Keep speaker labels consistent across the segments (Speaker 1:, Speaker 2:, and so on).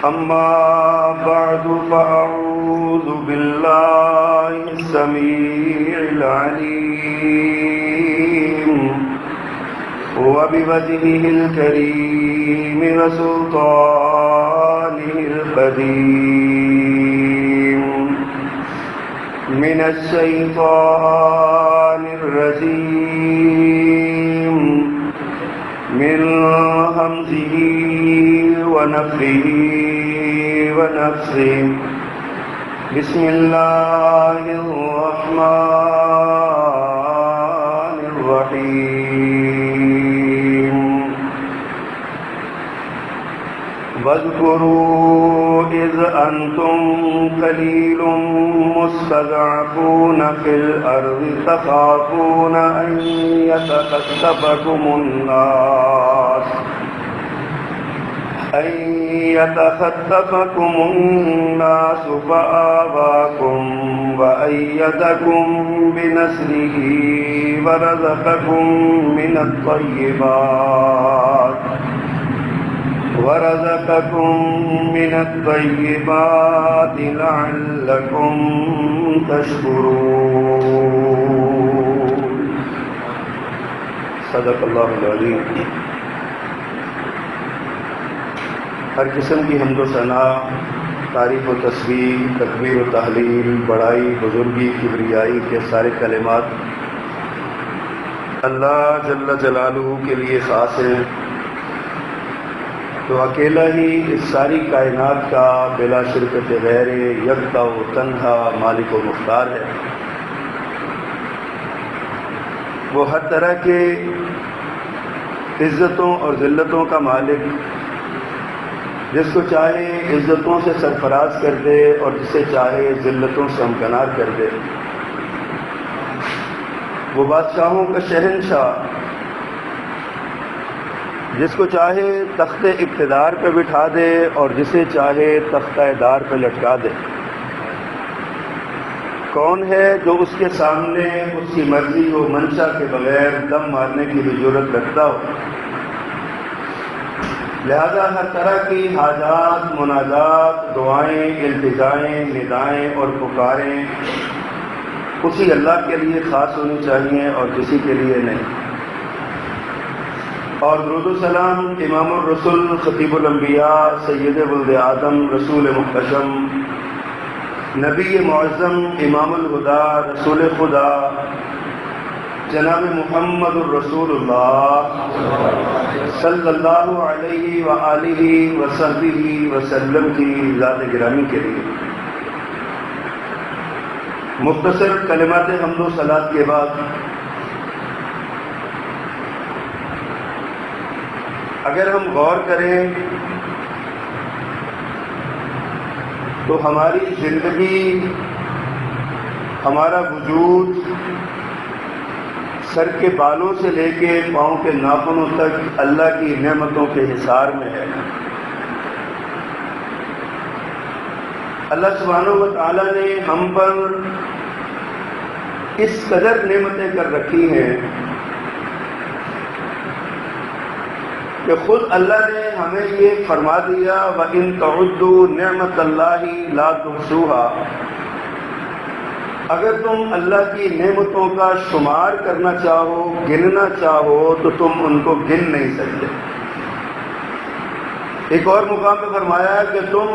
Speaker 1: أما بعد فأعوذ بالله السميع العليم وبوجهه الكريم وسلطانه القديم من الشيطان الرجيم من همزه ونفخه ونفسه بسم الله الرحمن الرحيم واذكروا إذ أنتم قليل مستضعفون في الأرض تخافون أن يتخطفكم الناس فآواكم وأيدكم بنصره ورزقكم من الطيبات لعلكم تشكرون صدق اللہ العظیم۔ ہر قسم کی حمد و ثنا، تعریف و تسبیح، تکبیر و تحلیل، بڑائی، بزرگی، کبریائی کے سارے کلمات اللہ جل جلالہ کے لیے خاص ہیں، تو اکیلا ہی اس ساری کائنات کا بلا شرکت غیر یکتا و تنہا مالک و مختار ہے۔ وہ ہر طرح کے عزتوں اور ذلتوں کا مالک، جس کو چاہے عزتوں سے سرفراز کر دے اور جسے چاہے ذلتوں سے ہمکنار کر دے۔ وہ بادشاہوں کا شہنشاہ، جس کو چاہے تخت اقتدار پہ بٹھا دے اور جسے چاہے تختہ دار پہ لٹکا دے۔ کون ہے جو اس کے سامنے اس کی مرضی و منشا کے بغیر دم مارنے کی بھی جرت رکھتا ہو؟ لہذا ہر طرح کی حاجات، مناجات، دعائیں، التجائیں، ندائیں اور پکاریں اسی اللہ کے لیے خاص ہونی چاہیے اور کسی کے لیے نہیں۔ اور درود و سلام امام الرسل، خطیب الانبیاء، سید ولد آدم، رسول محتشم، نبی معظم، امام الہدا، رسول خدا، جناب محمد الرسول اللہ صلی اللہ علیہ وآلہ وصحبہ وسلم کی ذات گرامی کے لیے مختصر کلمات حمد و صلات کے بعد اگر ہم غور کریں تو ہماری زندگی، ہمارا وجود سر کے بالوں سے لے کے پاؤں کے ناخنوں تک اللہ کی نعمتوں کے حصار میں ہے۔ اللہ سبحانہ و تعالیٰ نے ہم پر اس قدر نعمتیں کر رکھی ہیں کہ خود اللہ نے ہمیں یہ فرما دیا وَإِن تَعُدُّوا نِعْمَةَ اللَّهِ لَا تُحْصُوهَا، اگر تم اللہ کی نعمتوں کا شمار کرنا چاہو، گننا چاہو تو تم ان کو گن نہیں سکتے۔ ایک اور مقام پہ فرمایا کہ تم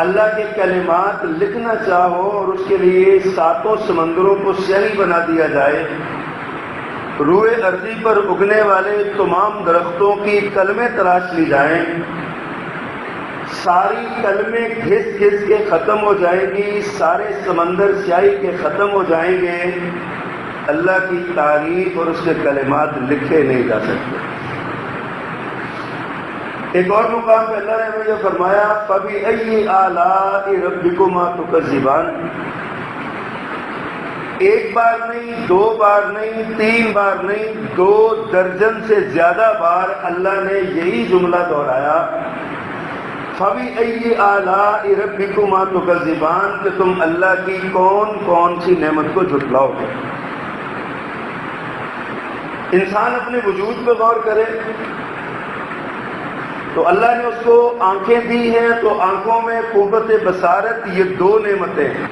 Speaker 1: اللہ کے کلمات لکھنا چاہو اور اس کے لیے 7 سمندروں کو سیاہی بنا دیا جائے، روئے ارضی پر اگنے والے تمام درختوں کی کلمیں تلاش لی جائیں، ساری کلمیں گھس گھس کے ختم ہو جائیں گی، سارے سمندر سیاہی کے ختم ہو جائیں گے، اللہ کی تعریف اور اس کے کلمات لکھے نہیں جا سکتے۔ ایک اور مقام پہ اللہ نے ہمیں یہ فرمایا فَبِأَيِّ آلَاءِ رَبِّكُمَا تُكَذِّبَانِ، ایک بار نہیں، 2 بار نہیں، 3 بار نہیں، 2 درجن سے زیادہ بار اللہ نے یہی جملہ دہرایا فَبِأَيِّ آلَاءِ رَبِّكُمَا تُكَذِّبَانِ، کہ تم اللہ کی کون کون سی نعمت کو جھٹلاؤ گے۔ انسان اپنے وجود پہ غور کرے تو اللہ نے اس کو آنکھیں دی ہیں، تو آنکھوں میں قوت بصارت، یہ دو نعمتیں ہیں۔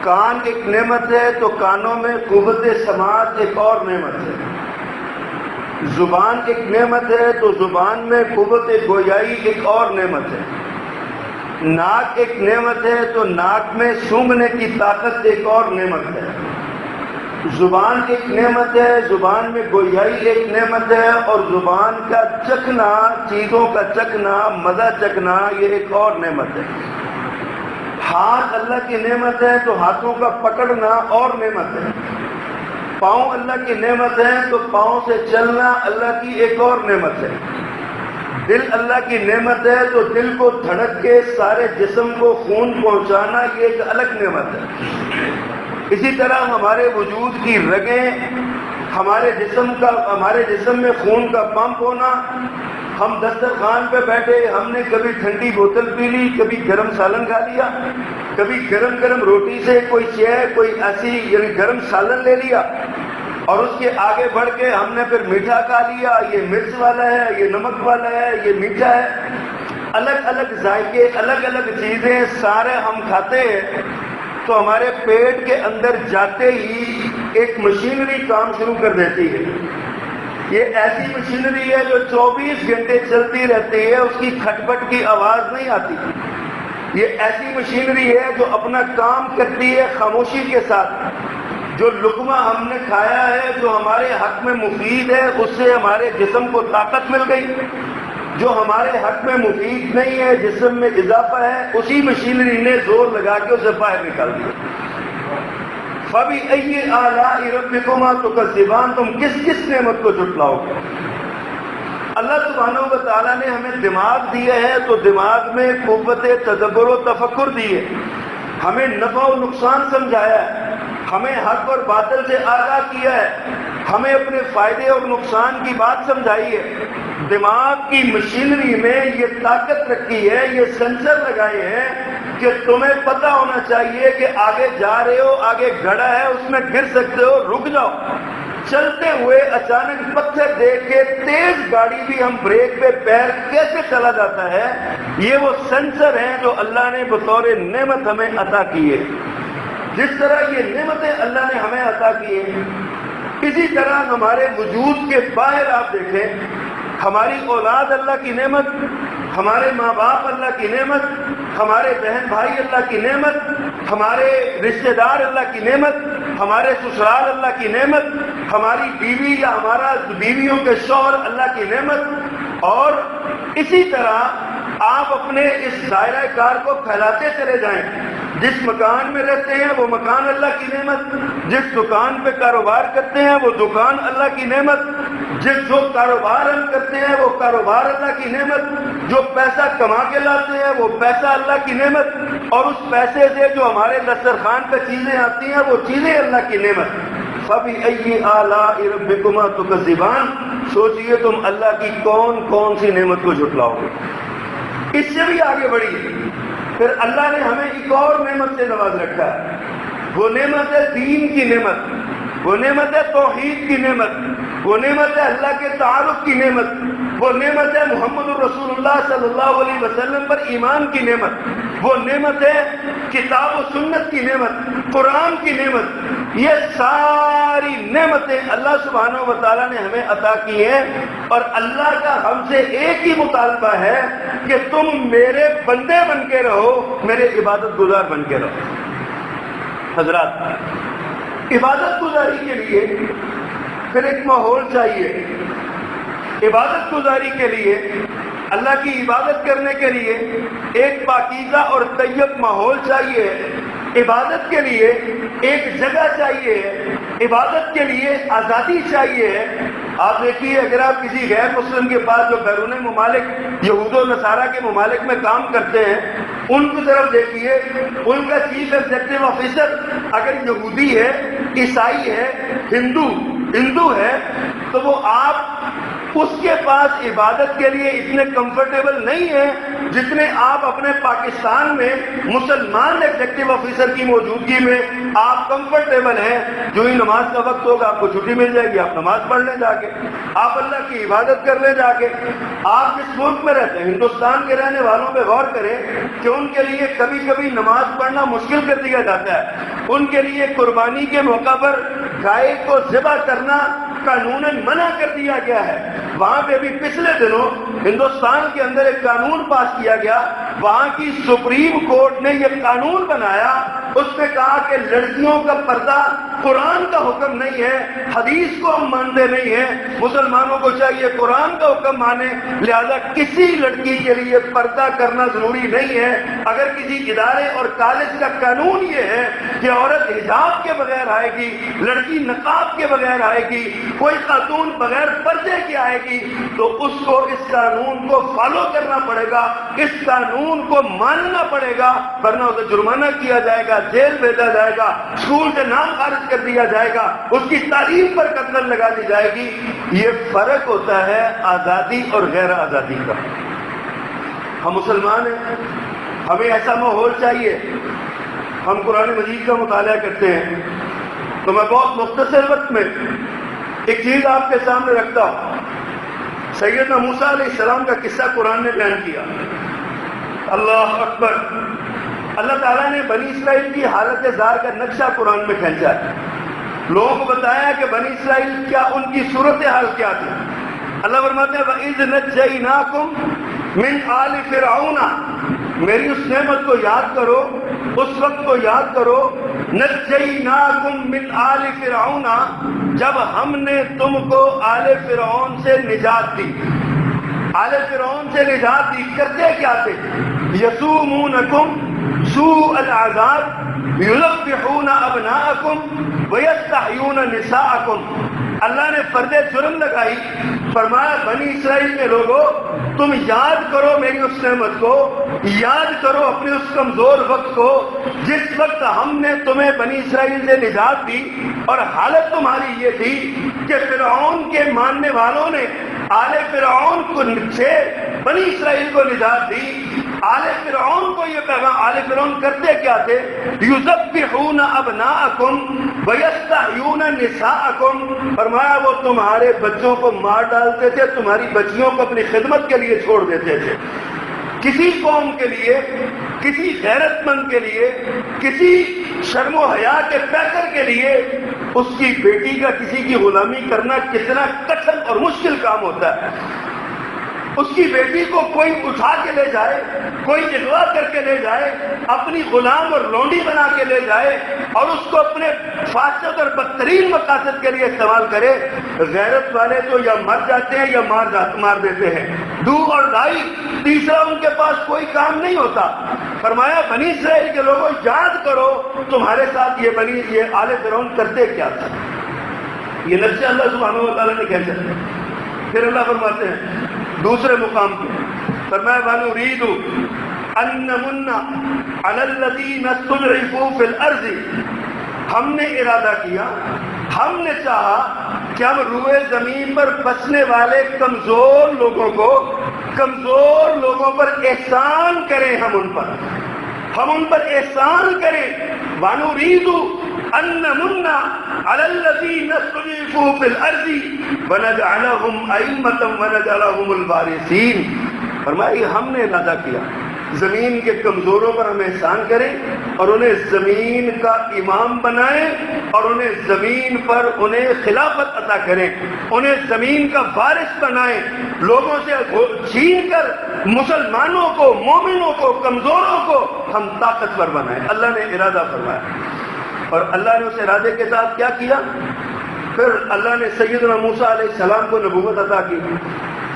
Speaker 1: کان ایک نعمت ہے تو کانوں میں قوت سماعت ایک اور نعمت ہے۔ زبان ایک نعمت ہے تو زبان میں قوت گویائی ایک اور نعمت ہے۔ ناک ایک نعمت ہے تو ناک میں سونگھنے کی طاقت ایک اور نعمت ہے۔ زبان ایک نعمت ہے، زبان میں گویائی ایک نعمت ہے، اور زبان کا چکھنا، چیزوں کا چکھنا، مزہ چکھنا، یہ ایک اور نعمت ہے۔ ہاتھ اللہ کی نعمت ہے تو ہاتھوں کا پکڑنا اور نعمت ہے۔ پاؤں اللہ کی نعمت ہے تو پاؤں سے چلنا اللہ کی ایک اور نعمت ہے۔ دل اللہ کی نعمت ہے تو دل کو دھڑک کے سارے جسم کو خون پہنچانا یہ ایک الگ نعمت ہے۔ اسی طرح ہمارے وجود کی رگیں، ہمارے جسم میں خون کا پمپ ہونا، ہم دسترخوان پہ بیٹھے، ہم نے کبھی ٹھنڈی بوتل پی لی، کبھی گرم سالن کھا لیا، کبھی گرم روٹی سے کوئی شے، کوئی ایسی یعنی گرم سالن لے لیا، اور اس کے آگے بڑھ کے ہم نے پھر میٹھا کھا لیا، یہ مرچ والا ہے، یہ نمک والا ہے، یہ میٹھا ہے۔ الگ الگ ذائقے، الگ الگ چیزیں سارے ہم کھاتے ہیں، تو ہمارے پیٹ کے اندر جاتے ہی ایک مشینری کام شروع کر دیتی ہے۔ یہ ایسی مشینری ہے جو 24 گھنٹے چلتی رہتی ہے، اس کی کھٹ پٹ کی آواز نہیں آتی۔ یہ ایسی مشینری ہے جو اپنا کام کرتی ہے خاموشی کے ساتھ۔ جو لقمہ ہم نے کھایا ہے جو ہمارے حق میں مفید ہے، اس سے ہمارے جسم کو طاقت مل گئی۔ جو ہمارے حق میں مفید نہیں ہے، جسم میں اضافہ ہے، اسی مشینری نے زور لگا کے اسے باہر نکال دیا۔ فَبِأَيِّ آلَاءِ رَبِّكُمَا تُكَذِّبَانِ، تم کس کس نعمت کو جھٹلاؤ گے؟ اللہ سبحانہ و تعالیٰ نے ہمیں دماغ دیا ہے تو دماغ میں قوت تدبر و تفکر دی ہے، ہمیں نفع و نقصان سمجھایا ہے، ہمیں حق اور باطل سے آگاہ کیا ہے، ہمیں اپنے فائدے اور نقصان کی بات سمجھائی ہے۔ دماغ کی مشینری میں یہ طاقت رکھی ہے، یہ سینسر لگائے ہیں کہ تمہیں پتہ ہونا چاہیے کہ آگے جا رہے ہو، آگے گڑھا ہے، اس میں گر سکتے ہو، رک جاؤ۔ چلتے ہوئے اچانک پتھر دیکھ کے تیز گاڑی بھی ہم بریک پہ پیر کیسے چلا جاتا ہے، یہ وہ سینسر ہیں جو اللہ نے بطور نعمت ہمیں عطا کی ہے۔ جس طرح یہ نعمتیں اللہ نے ہمیں عطا کی ہیں، اسی طرح ہمارے وجود کے باہر آپ دیکھیں، ہماری اولاد اللہ کی نعمت، ہمارے ماں باپ اللہ کی نعمت، ہمارے بہن بھائی اللہ کی نعمت، ہمارے رشتہ دار اللہ کی نعمت، ہمارے سسرال اللہ کی نعمت، ہماری بیوی یا ہمارا بیویوں کے شوہر اللہ کی نعمت، اور اسی طرح آپ اپنے اس دائرہ کار کو پھیلاتے چلے جائیں۔ جس مکان میں رہتے ہیں وہ مکان اللہ کی نعمت، جس دکان پہ کاروبار کرتے ہیں وہ دکان اللہ کی نعمت، جو کاروبار ہم کرتے ہیں وہ کاروبار اللہ کی نعمت، جو پیسہ کما کے لاتے ہیں وہ پیسہ اللہ کی نعمت، اور اس پیسے سے جو ہمارے دسترخوان پہ چیزیں آتی ہیں وہ چیزیں اللہ کی نعمت۔ فَبِأَيِّ آلَاءِ رَبِّكُمَا تُكَذِّبَانِ، سوچئے تم اللہ کی کون کون سی نعمت کو جھٹلاؤ گے۔ اس سے بھی آگے بڑھیے، پھر اللہ نے ہمیں ایک اور نعمت سے نواز رکھا ہے، وہ نعمت ہے دین کی نعمت، وہ نعمت ہے توحید کی نعمت، وہ نعمت ہے اللہ کے تعارف کی نعمت، وہ نعمت ہے محمد الرسول اللہ صلی اللہ علیہ وسلم پر ایمان کی نعمت، وہ نعمت ہے کتاب و سنت کی نعمت، قرآن کی نعمت۔ یہ ساری نعمتیں اللہ سبحانہ و تعالیٰ نے ہمیں عطا کی ہیں، اور اللہ کا ہم سے ایک ہی مطالبہ ہے کہ تم میرے بندے بن کے رہو، میرے عبادت گزار بن کے رہو۔ حضرات، عبادت گزاری کے لیے پھر ایک ماحول چاہیے۔ عبادت گزاری کے لیے، اللہ کی عبادت کرنے کے لیے ایک پاکیزہ اور طیب ماحول چاہیے، عبادت کے لیے ایک جگہ چاہیے، عبادت کے لیے آزادی چاہیے۔ آپ دیکھیے، اگر آپ کسی غیر مسلم کے پاس جو بیرون ممالک یہود و نصارہ کے ممالک میں کام کرتے ہیں، ان کی طرف دیکھیے، ان کا چیف ایگزیکٹو آفیسر اگر یہودی ہے، عیسائی ہے، ہندو ہے، تو وہ آپ اس کے پاس عبادت کے لیے اتنے کمفرٹیبل نہیں ہیں جتنے آپ اپنے پاکستان میں مسلمان ایگزیکٹو آفیسر کی موجودگی میں آپ کمفرٹیبل ہیں۔ جو ہی نماز کا وقت ہوگا آپ کو چھٹی مل جائے گی، آپ نماز پڑھ لیں جا کے، آپ اللہ کی عبادت کر لیں جا کے. آپ جس ملک میں رہتے ہیں ہندوستان کے رہنے والوں پہ غور کریں کہ ان کے لیے کبھی کبھی نماز پڑھنا مشکل کر دیا جاتا ہے. ان کے لیے قربانی کے موقع پر گائے کو ذبح کرنا قانوناً منع کر دیا گیا ہے. وہاں پہ بھی پچھلے دنوں ہندوستان کے اندر ایک قانون پاس کیا گیا. وہاں کی سپریم کورٹ نے یہ قانون بنایا. اس نے کہا کہ لڑکیوں کا پردہ قرآن کا حکم نہیں ہے, حدیث کو ہم مانتے نہیں ہیں. مسلمانوں کو چاہیے قرآن کا حکم مانے, لہذا کسی لڑکی کے لیے پردہ کرنا ضروری نہیں ہے. اگر کسی ادارے اور کالج کا قانون یہ ہے کہ عورت حجاب کے بغیر آئے گی, لڑکی نقاب کے بغیر آئے گی, کوئی خاتون بغیر پردے کی آئے گی, تو اس کو اس قانون کو فالو کرنا پڑے گا, اس قانون کو ماننا پڑے گا, ورنہ اسے جرمانہ کیا جائے گا, جیل بھیجا جائے گا, اسکول سے نام خارج کر دیا جائے گا, اس کی تعلیم پر قدغن لگا دی جائے گی. یہ فرق ہوتا ہے آزادی اور غیر آزادی کا. ہم مسلمان ہیں, ہمیں ایسا ماحول چاہیے. ہم قرآن مجید کا مطالعہ کرتے ہیں, تو میں بہت مختصر وقت میں ایک چیز آپ کے سامنے رکھتا ہوں. سیدنا موسیٰ علیہ السلام کا قصہ قرآن نے بیان کیا. اللہ اکبر. اللہ تعالیٰ نے بنی اسرائیل کی حالت زار کا نقشہ قرآن میں کھینچا ہے. لوگوں کو بتایا کہ بنی اسرائیل کیا, ان کی صورتحال کیا تھی. اللہ فرماتے ہیں وَإِذْ نَجَّيْنَاكُمْ مِنْ آلِ فِرْعَوْنَ, میری اس نعمت کو یاد کرو, اس وقت کو یاد کرو. نَجَّيْنَاكُمْ مِنْ آلِ فِرْعَوْنَ, جب ہم نے تم کو آل فرعون سے نجات دی. آل فرعون سے نجات دی. کرتے کیا تھے؟ یسومونکم سوء العذاب یذبحون ابناءکم ویستحیون نساءکم. اللہ نے فرد جرم لگائی, فرمایا بنی اسرائیل کے لوگوں تم یاد کرو میری اس نعمت کو, یاد کرو اپنے اس کمزور وقت کو جس وقت ہم نے تمہیں بنی اسرائیل سے نجات دی, اور حالت تمہاری یہ تھی کہ فرعون کے ماننے والوں نے آل فرعون کو سے بنی اسرائیل کو نجات دی. آل فرعون کو یہ پیغام, آل فرعون کرتے کیا تھے؟ یذبحون ابناءکم ویستحیون نساءکم. فرمایا وہ تمہارے بچوں کو مار ڈالتے تھے, تمہاری بچیوں کو اپنی خدمت کے لیے چھوڑ دیتے تھے. کسی قوم کے لیے, کسی غیرت مند کے لیے, کسی شرم و حیا کے پیکر کے لیے اس کی بیٹی کا کسی کی غلامی کرنا کتنا کٹھن اور مشکل کام ہوتا ہے. اس کی بیٹی کو کوئی اٹھا کے لے جائے, کوئی اغوا کر کے لے جائے, اپنی غلام اور لونڈی بنا کے لے جائے اور اس کو اپنے فاسد اور بدترین مقاصد کے لیے استعمال کرے. غیرت والے تو یا مر جاتے ہیں یا مار دیتے ہیں, دو اور دائی, تیسرا ان کے پاس کوئی کام نہیں ہوتا. فرمایا بنی اسرائیل کے لوگوں یاد کرو تمہارے ساتھ یہ آل فرعون کرتے کیا تھا. یہ نقشہ اللہ سبحانہ و تعالیٰ نے کھینچا. پھر اللہ فرماتے ہیں دوسرے مقام پہ, فرمایا وَنُرِيدُ أَن نَّمُنَّ عَلَى الَّذِينَ اسْتُضْعِفُوا فِي الْأَرْضِ. ہم نے ارادہ کیا, ہم نے چاہا کہ ہم روئے زمین پر بسنے والے کمزور لوگوں پر احسان کریں. ہم ان پر احسان کریں. وَنُرِيدُ أَن نَّمُنَّ عَلَى الَّذِينَ اسْتُضْعِفُوا فِي الْأَرْضِ وَنَجْعَلَهُمْ أَئِمَّةً وَنَجْعَلَهُمُ الْوَارِثِينَ. فرمایا ہم نے ارادہ کیا زمین کے کمزوروں پر ہم احسان کریں اور انہیں زمین کا امام بنائیں اور انہیں زمین پر انہیں خلافت عطا کریں, انہیں زمین کا وارث بنائیں, لوگوں سے چھین کر مسلمانوں کو, مومنوں کو, کمزوروں کو ہم طاقتور بنائیں. اللہ نے ارادہ فرمایا, اور اللہ نے اس ارادے کے ساتھ کیا کیا؟ پھر اللہ نے سیدنا موسیٰ علیہ السلام کو نبوت عطا کی,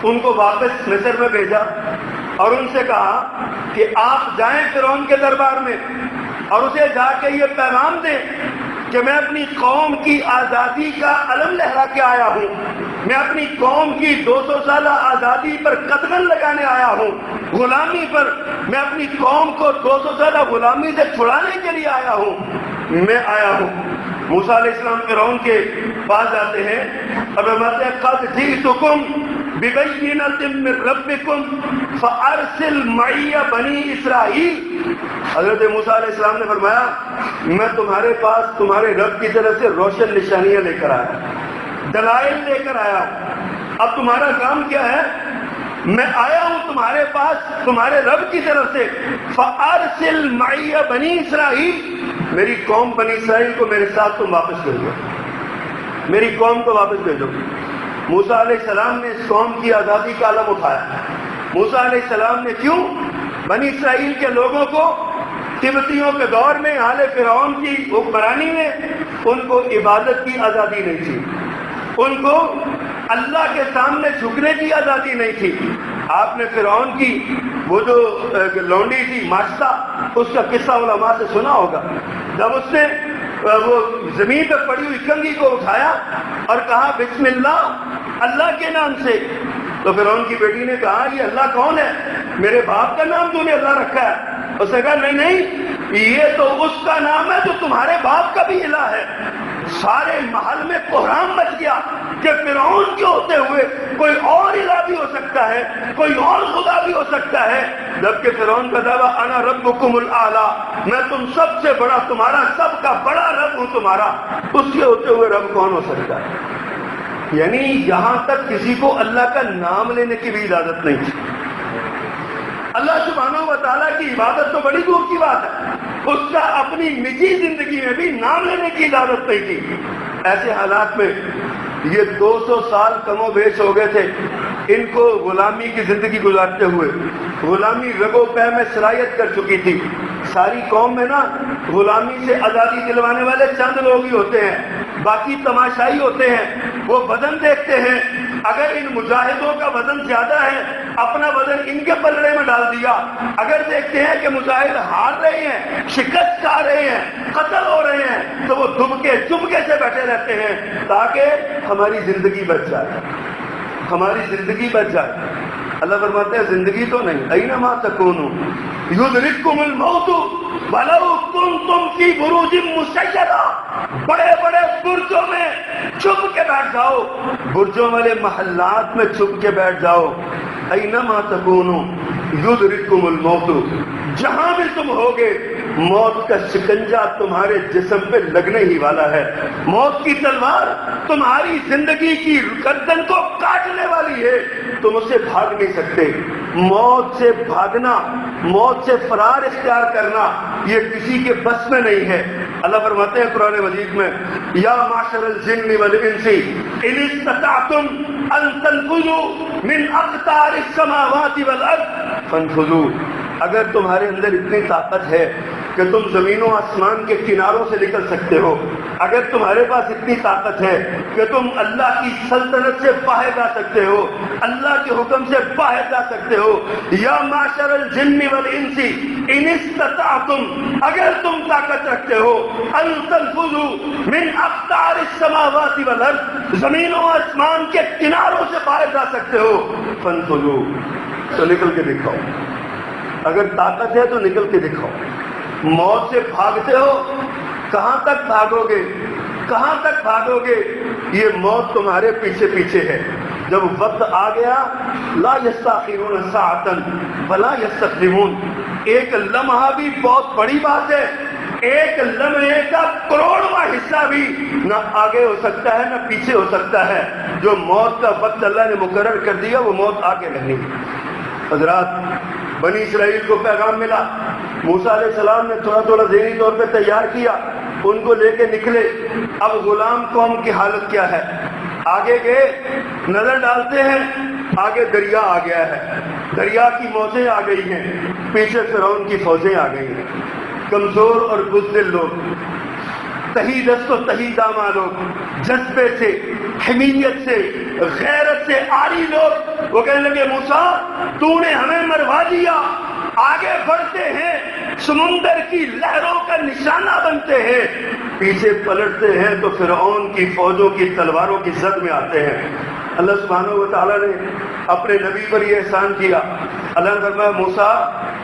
Speaker 1: ان کو واپس مصر میں بھیجا اور ان سے کہا کہ آپ جائیں فرعون کے دربار میں اور اسے جا کے یہ پیغام دیں کہ میں اپنی قوم کی آزادی کا علم لہرا کے آیا ہوں, میں اپنی قوم کی 200 سالہ آزادی پر قدغن لگانے آیا ہوں, غلامی پر میں اپنی قوم کو 200 سالہ غلامی سے چھڑانے کے لیے آیا ہوں. موسیٰ علیہ السلام فرعون کے پاس جاتے ہیں اور فرماتے ہیں قد جئتکم ببینۃ من ربکم فارسل معی بنی اسرائیل. حضرت موسیٰ علیہ السلام نے فرمایا میں تمہارے پاس تمہارے رب کی طرف سے روشن نشانیاں لے کر آیا, دلائل لے کر آیا ہوں, اب تمہارا کام کیا ہے؟ میں آیا ہوں تمہارے پاس تمہارے رب کی طرف سے، فَأَرْسِلْ مَعِيَ بَنِي اسرائیل، میری قوم بنی اسرائیل کو میرے ساتھ تم واپس بھیجو، میری قوم کو واپس بھیجو۔ موسیٰ علیہ السلام نے اس قوم کی آزادی کا علم اٹھایا۔ موسیٰ علیہ السلام نے کیوں؟ بنی اسرائیل کے لوگوں کو قبطیوں کے دور میں آل فرعون کی حکمرانی میں ان کو عبادت کی آزادی نہیں تھی، ان کو اللہ کے سامنے جھکنے کی آزادی نہیں تھی۔ آپ نے فرعون کی وہ جو لونڈی تھی ماشطہ، اس کا قصہ علماء سے سنا ہوگا، جب اس نے وہ زمین پہ پڑی ہوئی کنگھی کو اٹھایا اور کہا بسم اللہ، اللہ کے نام سے، تو فرعون کی بیٹی نے کہا یہ اللہ کون ہے؟ میرے باپ کا نام تو نے اللہ رکھا ہے۔ اس نے کہا نہیں نہیں، یہ تو اس کا نام ہے جو تمہارے باپ کا بھی الہ ہے۔ سارے محل میں کوہرام مچ گیا کہ فرعون کے ہوتے ہوئے کوئی اور الہ بھی ہو سکتا ہے، کوئی اور خدا بھی ہو سکتا ہے، جبکہ فرعون کا دعویٰ انا ربکم الاعلی، میں تم سب سے بڑا، تمہارا سب کا بڑا رب ہوں تمہارا، اس کے ہوتے ہوئے رب کون ہو سکتا ہے؟ یعنی یہاں تک کسی کو اللہ کا نام لینے کی بھی اجازت نہیں تھی۔ اللہ سبحانہ و تعالیٰ کی عبادت تو بڑی دور کی بات ہے، اس کا اپنی نجی زندگی میں بھی نام لینے کی اجازت نہیں تھی۔ ایسے حالات میں یہ 200 سال کم و بیش ہو گئے تھے ان کو غلامی کی زندگی گزارتے ہوئے، غلامی رگو پہ میں سرایت کر چکی تھی۔ ساری قوم میں نا غلامی سے آزادی دلوانے والے چند لوگ ہی ہوتے ہیں، باقی تماشائی ہوتے ہیں، وہ وزن دیکھتے ہیں، اگر ان مجاہدوں کا وزن زیادہ ہے اپنا وزن ان کے پلڑے میں ڈال دیا، اگر دیکھتے ہیں کہ مجاہد ہار رہے ہیں، شکست کھا رہے ہیں، قتل ہو رہے ہیں، تو وہ دبکے چبکے سے بیٹھے رہتے ہیں تاکہ ہماری زندگی بچ جائے، ہماری زندگی بچ جائے۔ اللہ فرماتے ہیں زندگی تو نہیں، اینما تکونوا یدرککم الموت ولو کنتم فی بروج مشیدہ، بڑے بڑے برجوں میں چھپ کے بیٹھ جاؤ، برجوں والے محلات میں چھپ کے بیٹھ جاؤ، اینما تکونوا یدرککم الموت، جہاں بھی تم ہوگے موت کا شکنجہ تمہارے جسم پہ لگنے ہی والا ہے، موت کی تلوار تمہاری زندگی کی گردن کو کاٹنے والی ہے، تم اسے بھاگ نہیں سکتے۔ موت سے بھاگنا، موت سے فرار اختیار کرنا یہ کسی کے بس میں نہیں ہے۔ اللہ فرماتے ہیں قرآن مجید میں یا معشر الجن والانس ان استطعتم ان تنفذوا من اقطار السماوات والارض فانفذوا، اگر تمہارے اندر اتنی طاقت ہے کہ تم زمین و آسمان کے کناروں سے نکل سکتے ہو، اگر تمہارے پاس اتنی طاقت ہے کہ تم اللہ کی سلطنت سے باہر جا سکتے ہو، اللہ کے حکم سے باہر جا سکتے ہو، یا معشر الجن والانس ان استطعتم، اگر تم طاقت رکھتے ہو ان تنفذوا من اقطار السماوات والارض، زمین و آسمان کے کناروں سے باہر جا سکتے ہو، فانفذوا، تو نکل کے دکھاؤ، اگر طاقت ہے تو نکل کے دکھاؤ۔ موت سے بھاگتے ہو، کہاں تک بھاگو گے، کہاں تک بھاگو گے؟ یہ موت تمہارے پیچھے پیچھے ہے، جب وقت آ گیا لا یستاخرون ساعتا ولا یستقدمون، ایک لمحہ بھی بہت بڑی بات ہے، ایک لمحے کا کروڑواں حصہ بھی نہ آگے ہو سکتا ہے نہ پیچھے ہو سکتا ہے، جو موت کا وقت اللہ نے مقرر کر دیا وہ موت آ کے رہنی ہے۔ حضرات بنی اسرائیل کو پیغام ملا، موسیٰ علیہ السلام نے تھوڑا تھوڑا ذہنی طور پہ تیار کیا، ان کو لے کے نکلے۔ اب غلام قوم کی حالت کیا ہے؟ آگے گئے، نظر ڈالتے ہیں آگے دریا آ گیا ہے، دریا کی موجیں آ گئی ہیں، پیچھے فرعون کی فوجیں آ گئی ہیں، کمزور اور بزدل لوگ، تہی دست و تہی دامہ لوگ، جذبے سے، حمیت سے، غیرت سے عاری لوگ، وہ کہنے لگے موسیٰ تو نے ہمیں مروا دیا، آگے بڑھتے ہیں سمندر کی لہروں کا نشانہ بنتے ہیں، پیچھے پلٹتے ہیں تو فرعون کی فوجوں کی تلواروں کی زد میں آتے ہیں۔ اللہ سبحانہ و تعالیٰ نے اپنے نبی پر یہ احسان کیا، اللہ نے فرمایا موسیٰ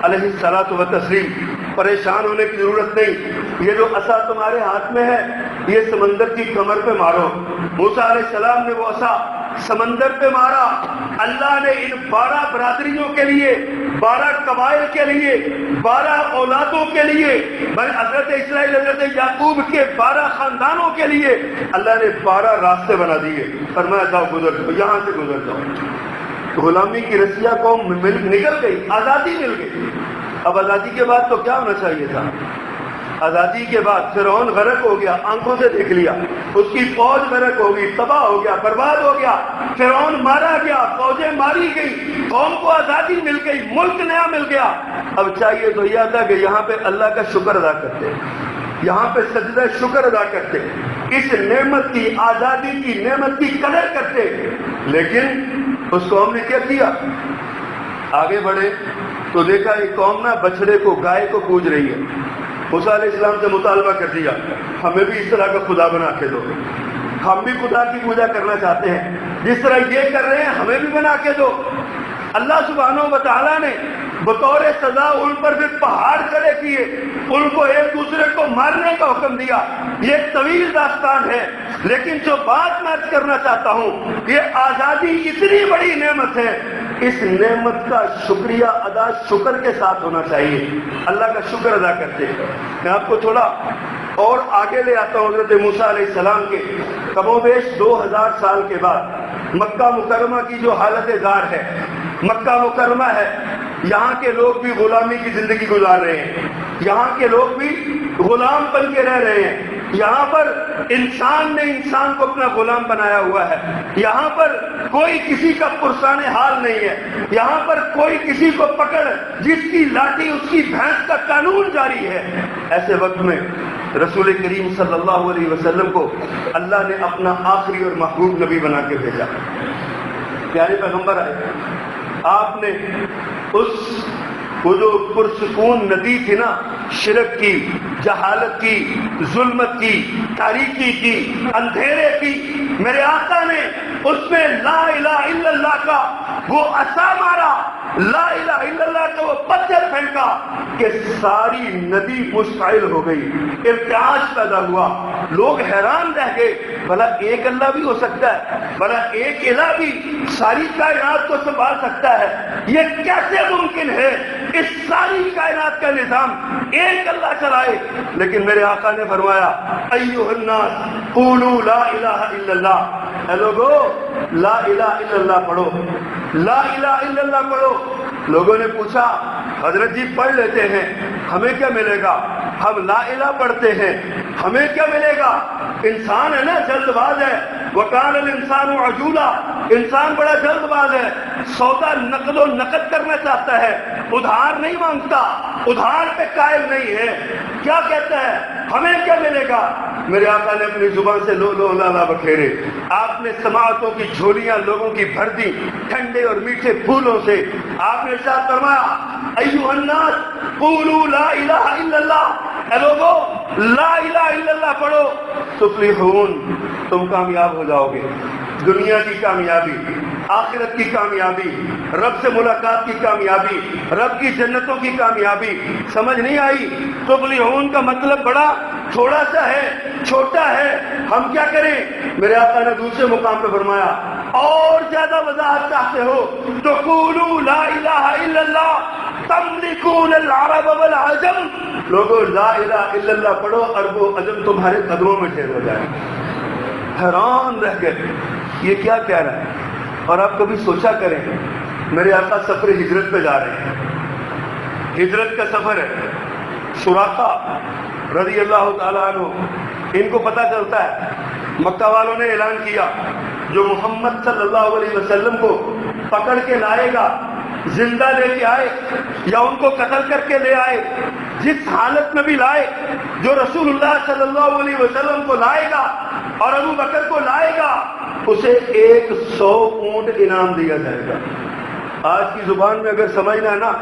Speaker 1: علیہ الصلاۃ والتسلیم پریشان ہونے کی ضرورت نہیں، یہ جو عصا تمہارے ہاتھ میں ہے یہ سمندر کی کمر پہ مارو۔ موسیٰ علیہ السلام نے وہ عصا سمندر پہ مارا. اللہ نے ان 12 برادریوں کے لیے، 12 قبائل کے لیے، 12 اولادوں کے لیے، حضرت اسرائیل حضرت یعقوب کے 12 خاندانوں کے لیے اللہ نے 12 راستے بنا دیے. فرمایا جاؤ گزر جاؤ، یہاں سے گزر جاؤ. غلامی کی رسیاں قوم نکل گئی، آزادی مل گئی. اب آزادی کے بعد تو کیا ہونا چاہیے تھا؟ آزادی کے بعد فرعون غرق ہو گیا، آنکھوں سے دیکھ لیا. اس کی فوج غرق ہو گئی، تباہ ہو گیا، برباد ہو گیا. فرعون مارا گیا، فوجیں ماری گئی، قوم کو آزادی مل گئی، ملک نیا مل گیا. اب چاہیے تو یہ تھا کہ یہاں پہ اللہ کا شکر ادا کرتے، یہاں پہ سجدہ شکر ادا کرتے، اس نعمت کی، آزادی کی نعمت کی قدر کرتے. لیکن اس قوم نے کیا کیا؟ آگے بڑھے تو دیکھا ایک قوم نا بچڑے کو، گائے کو پوج رہی ہے. موسیٰ علیہ السلام سے مطالبہ کر دیا، ہمیں بھی اس طرح کا خدا بنا کے دو، ہم بھی خدا کی پوجا کرنا چاہتے ہیں، جس طرح یہ کر رہے ہیں ہمیں بھی بنا کے دو. اللہ سبحانہ و تعالیٰ نے بطور سزا ان پر پھر پہاڑ کھڑے کیے، ان کو ایک دوسرے کو مارنے کا حکم دیا. یہ ایک طویل داستان ہے، لیکن جو بات میں عرض کرنا چاہتا ہوں، یہ آزادی اتنی بڑی نعمت ہے، اس نعمت کا شکریہ ادا شکر کے ساتھ ہونا چاہیے. اللہ کا شکر ادا کرتے. میں آپ کو تھوڑا اور آگے لے آتا ہوں. حضرت موسیٰ علیہ السلام کے کم و بیش 2000 سال کے بعد مکہ مکرمہ کی جو حالت دار ہے، مکہ مکرمہ ہے، یہاں کے لوگ بھی غلامی کی زندگی گزار رہے ہیں، یہاں کے لوگ بھی غلام بن کے رہ رہے ہیں. یہاں پر انسان نے انسان کو اپنا غلام بنایا ہوا ہے. یہاں پر کوئی کسی کا پرسان حال نہیں ہے. یہاں پر کوئی کسی کو پکڑ جس کی لاٹھی اس کی بھینس کا قانون جاری ہے. ایسے وقت میں رسول کریم صلی اللہ علیہ وسلم کو اللہ نے اپنا آخری اور محبوب نبی بنا کے بھیجا. پیارے پیغمبر آئے، آپ نے وہ جو پرسکون ندی تھی نا، شرک کی، جہالت کی، ظلمت کی، تاریکی کی، اندھیرے کی، میرے آقا نے اس میں لا الہ الا اللہ کا وہ عصا مارا، لا الہ الا اللہ کا وہ پتھر پھینکا کہ ساری ندی مشتعل ہو گئی. ارتعاش پیدا ہوا. لوگ حیران رہ گئے، بھلا ایک اللہ بھی ہو سکتا ہے، بھلا ایک الہ بھی ساری کائنات کو سنبھال سکتا ہے؟ یہ کیسے ممکن ہے؟ اس ساری کائنات کا نظام ایک اللہ چلائے. لیکن میرے آقا نے فرمایا، ایھا الناس قولوا لا الہ الا اللہ. اے لوگو لا الہ الا اللہ پڑھو، لا الہ الا اللہ پڑھو. لوگوں نے پوچھا، حضرت جی پڑھ لیتے ہیں، ہمیں کیا ملے گا؟ ہم لا الہ پڑھتے ہیں، ہمیں کیا ملے گا؟ انسان ہے نا، جلد باز ہے. وَقَالَ الْإِنسَانُ عَجُولًا، انسان بڑا جلد باز ہے، سودا نقد و نقد کرنا چاہتا ہے، ادھار نہیں مانگتا، ادھار پہ قائل نہیں ہے. کیا کہتا ہے؟ ہمیں کیا ملے گا؟ میرے آقا نے اپنی زبان سے لو لو لالا بکھیرے. آپ نے سماعتوں کی جھولیاں لوگوں کی بھر دی ٹھنڈے اور میٹھے پھولوں سے. آپ نے ارشاد فرمایا، ایھا الناس قولوا لا الہ الا اللہ. اے لوگو لا الہ الا اللہ پڑھو، تفلحون، تم کامیاب ہو جاؤ گے. دنیا کی کامیابی، آخرت کی کامیابی، رب سے ملاقات کی کامیابی، رب کی جنتوں کی کامیابی. سمجھ نہیں آئی؟ تفلحون کا مطلب بڑا تھوڑا سا ہے، چھوٹا ہے. ہم کیا کریں؟ میرے آقا نے دوسرے مقام پہ فرمایا، اور زیادہ وضاحت چاہتے ہو تو قولوا لا الہ الا اللہ تملکون العرب والعجم. لوگوں لا الہ الا اللہ پڑھو، عرب و عجم تمہارے قدموں میں ڈھیر ہو جائے. حیران رہ گئے، یہ کیا کہہ رہا ہے؟ اور آپ کبھی سوچا کریں، میرے آقا سفر ہجرت پہ جا رہے ہیں، ہجرت کا سفر ہے. سراقہ رضی اللہ تعالیٰ عنہ، ان کو پتہ چلتا ہے مکہ والوں نے اعلان کیا، جو محمد صلی اللہ علیہ وسلم کو پکڑ کے لائے گا، زندہ لے کے آئے یا ان کو قتل کر کے لے آئے، جس حالت میں بھی لائے، جو رسول اللہ صلی اللہ علیہ وسلم کو لائے گا اور ابو بکر کو لائے گا، اسے 100 اونٹ انعام دیا جائے گا. آج کی زبان میں اگر سمجھنا ہے نا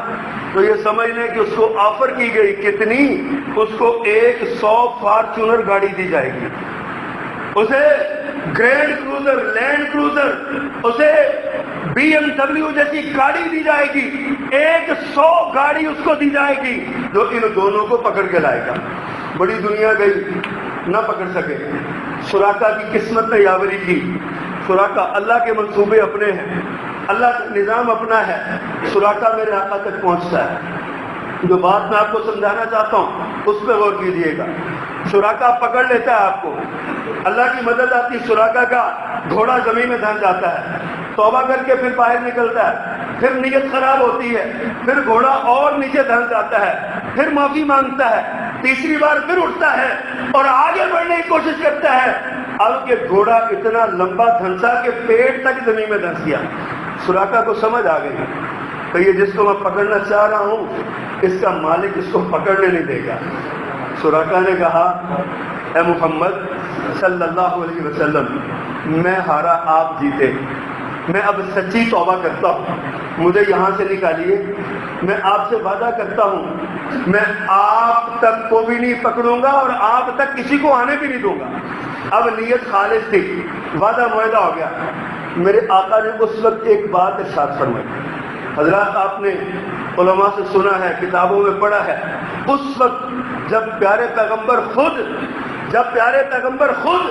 Speaker 1: تو یہ سمجھ لیں کہ اس کو آفر کی گئی کتنی، اس کو 100 فارچونر گاڑی دی جائے گی، اسے گرینڈ کروزر، لینڈ کروزر، اسے BMW جیسی گاڑی دی جائے گی. 100 گاڑی اس کو دی جائے گی جو ان دونوں کو پکڑ کے لائے گا. بڑی دنیا گئی، نہ پکڑ سکے. سراقہ کی قسمت نے یاوری کی، سراقہ اللہ کے منصوبے اپنے ہیں، اللہ کا نظام اپنا ہے، سراقہ میرے آقا تک پہنچتا ہے۔ جو بات میں آپ کو سمجھانا چاہتا ہوں اس پہ غور کیجیے گا۔ سراقہ پکڑ لیتا ہے آپ کو، اللہ کی مدد آتی، سراقہ کا گھوڑا زمین میں دھنس جاتا ہے، توبہ کر کے پھر باہر نکلتا ہے، پھر نیت خراب ہوتی ہے، پھر گھوڑا اور نیچے دھنس جاتا ہے، پھر معافی مانگتا ہے، تیسری بار پھر اٹھتا ہے اور آگے بڑھنے کی کوشش کرتا ہے۔ اب کہ گھوڑا اتنا لمبا دھنسا کہ پیٹ تک زمین میں دھنس گیا۔ سراقہ کو سمجھ آ گئی کہ یہ جس کو میں پکڑنا چاہ رہا ہوں اس کا مالک اس کو پکڑنے نہیں دے گا۔ سراقہ نے کہا اے محمد صلی اللہ علیہ وسلم، میں ہارا آپ جیتے، میں اب سچی توبہ کرتا ہوں، مجھے یہاں سے نکالیے، میں آپ سے وعدہ کرتا ہوں میں آپ تک کو بھی نہیں پکڑوں گا اور آپ تک کسی کو آنے بھی نہیں دوں گا۔ اب نیت خالص تھی، وعدہ معاہدہ ہو گیا۔ میرے آقا نے اس وقت ایک بات ارشاد فرمائی، حضرات آپ نے علماء سے سنا ہے، کتابوں میں پڑھا ہے، اس وقت جب پیارے پیغمبر خود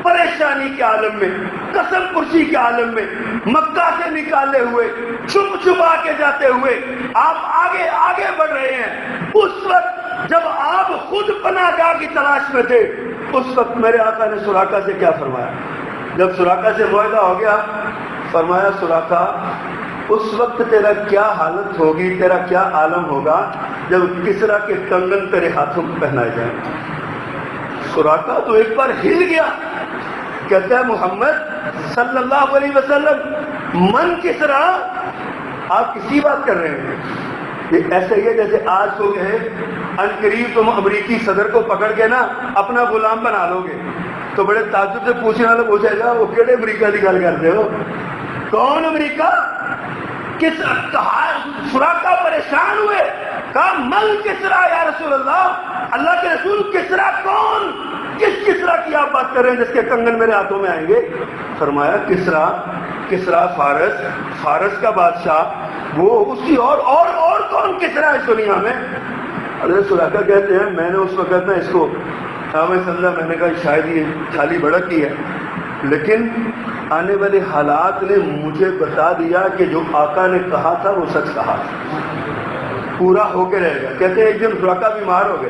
Speaker 1: پریشانی کے عالم میں، قسم پرسی کے عالم میں، مکہ سے نکالے ہوئے، چھپ چھپا کے جاتے ہوئے آپ آگے آگے بڑھ رہے ہیں، اس وقت جب آپ خود پناہ گاہ کی تلاش میں تھے، اس وقت میرے آقا نے سراقہ سے کیا فرمایا؟ جب سراقہ سے معاہدہ ہو گیا، فرمایا سراقہ اس وقت تیرا کیا حالت ہوگی، تیرا کیا عالم ہوگا جب کسرا کے کنگن تیرے ہاتھوں میں پہنائے جائیں۔ سراقہ تو ایک بار ہل گیا، کہتا ہے محمد صلی اللہ علیہ وسلم من کسرا، آپ کسی بات کر رہے ہیں؟ یہ ایسا ہی ہے جیسے آج کو کہے عنقریب تم امریکی صدر کو پکڑ کے نا اپنا غلام بنا لو گے، تو بڑے تعجب سے پوچھنے والا پوچھے گا وہ کیڑے امریکہ کی گل کرتے ہو؟ کون امریکہ؟ کس سراقہ پریشان ہوئے، کہا مل کسرا یا رسول اللہ کے رسول، کسرا کون؟ کس کسرا کی آپ بات کر رہے ہیں جس کے کنگن میرے ہاتھوں میں آئیں گے؟ فرمایا کسرا فارس کا بادشاہ، وہ اس کی اور کون کسرا اس دنیا میں؟ حضرت سراقہ کہتے ہیں میں نے اس وقت نا اس کو میں سمجھا، میں نے کہا شاید یہ چھالی بڑک کی ہے، لیکن آنے والے حالات نے مجھے بتا دیا کہ جو آقا نے کہا تھا وہ سچ کہا تھا، پورا ہو کے رہے گا۔ کہتے ہیں ایک دن سراقہ بیمار ہو گئے،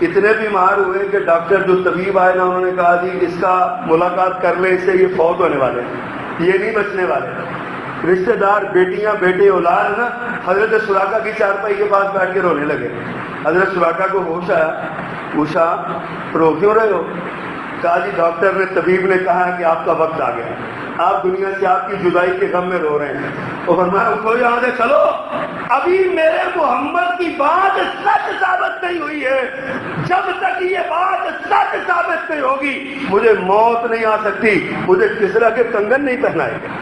Speaker 1: اتنے بیمار ہوئے کہ ڈاکٹر جو طبیب آئے نا انہوں نے کہا جی اس کا ملاقات کر لیں، اس سے یہ فوت ہونے والے ہیں، یہ نہیں بچنے والے۔ رشتہ دار، بیٹیاں، بیٹے، اولاد نا حضرت سراقہ کی چارپائی کے پاس بیٹھ کے رونے لگے۔ حضرت سراقہ کو ہوش آیا، پوچھا رو کیوں رہے ہو؟ کہا جی ڈاکٹر نے، طبیب نے کہا کہ آپ کا وقت آ گیا، آپ دنیا سے آپ کی جدائی کے غم میں رو رہے ہیں۔ وہ فرمایا اٹھو یہاں سے چلو، ابھی میرے محمد کی بات سچ ثابت نہیں ہوئی ہے، جب تک یہ بات سچ ثابت نہیں ہوگی مجھے موت نہیں آ سکتی، مجھے کسرا کے کنگن نہیں پہنائے گا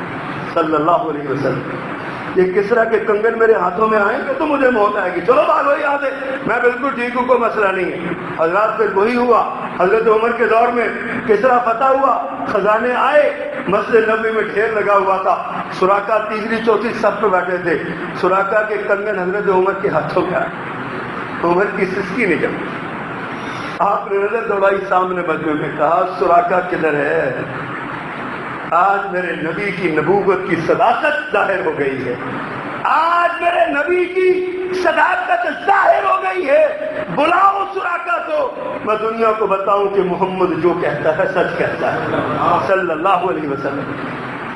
Speaker 1: صلی اللہ علیہ وسلم۔ یہ کسرا کے کنگن میرے ہاتھوں میں آئیں گے تو مجھے موت آئے گی، چلو بھاگو یہاں سے، میں بالکل ٹھیک ہوں، کوئی مسئلہ نہیں ہے۔ حضرات پھر وہی ہوا، حضرت عمر کے دور میں کسرا فتح ہوا، خزانے آئے، مسجد نبوی میں ڈھیر لگا ہوا تھا، سراقہ تیسری چوتھی صف پہ بیٹھے تھے، سراقہ کے کنگن حضرت عمر کے ہاتھوں میں آئے، عمر کی سسکی نکل، آپ نے نظر دوڑائی سامنے مجمع میں، کہا سراقہ کدھر ہے؟ آج میرے نبی کی نبوت کی صداقت ظاہر ہو گئی ہے، آج میرے نبی کی صداقت ظاہر ہو گئی ہے، بلاؤ سراقہ کو، میں دنیا کو بتاؤں کہ محمد جو کہتا ہے سچ کہتا ہے صلی اللہ علیہ وسلم۔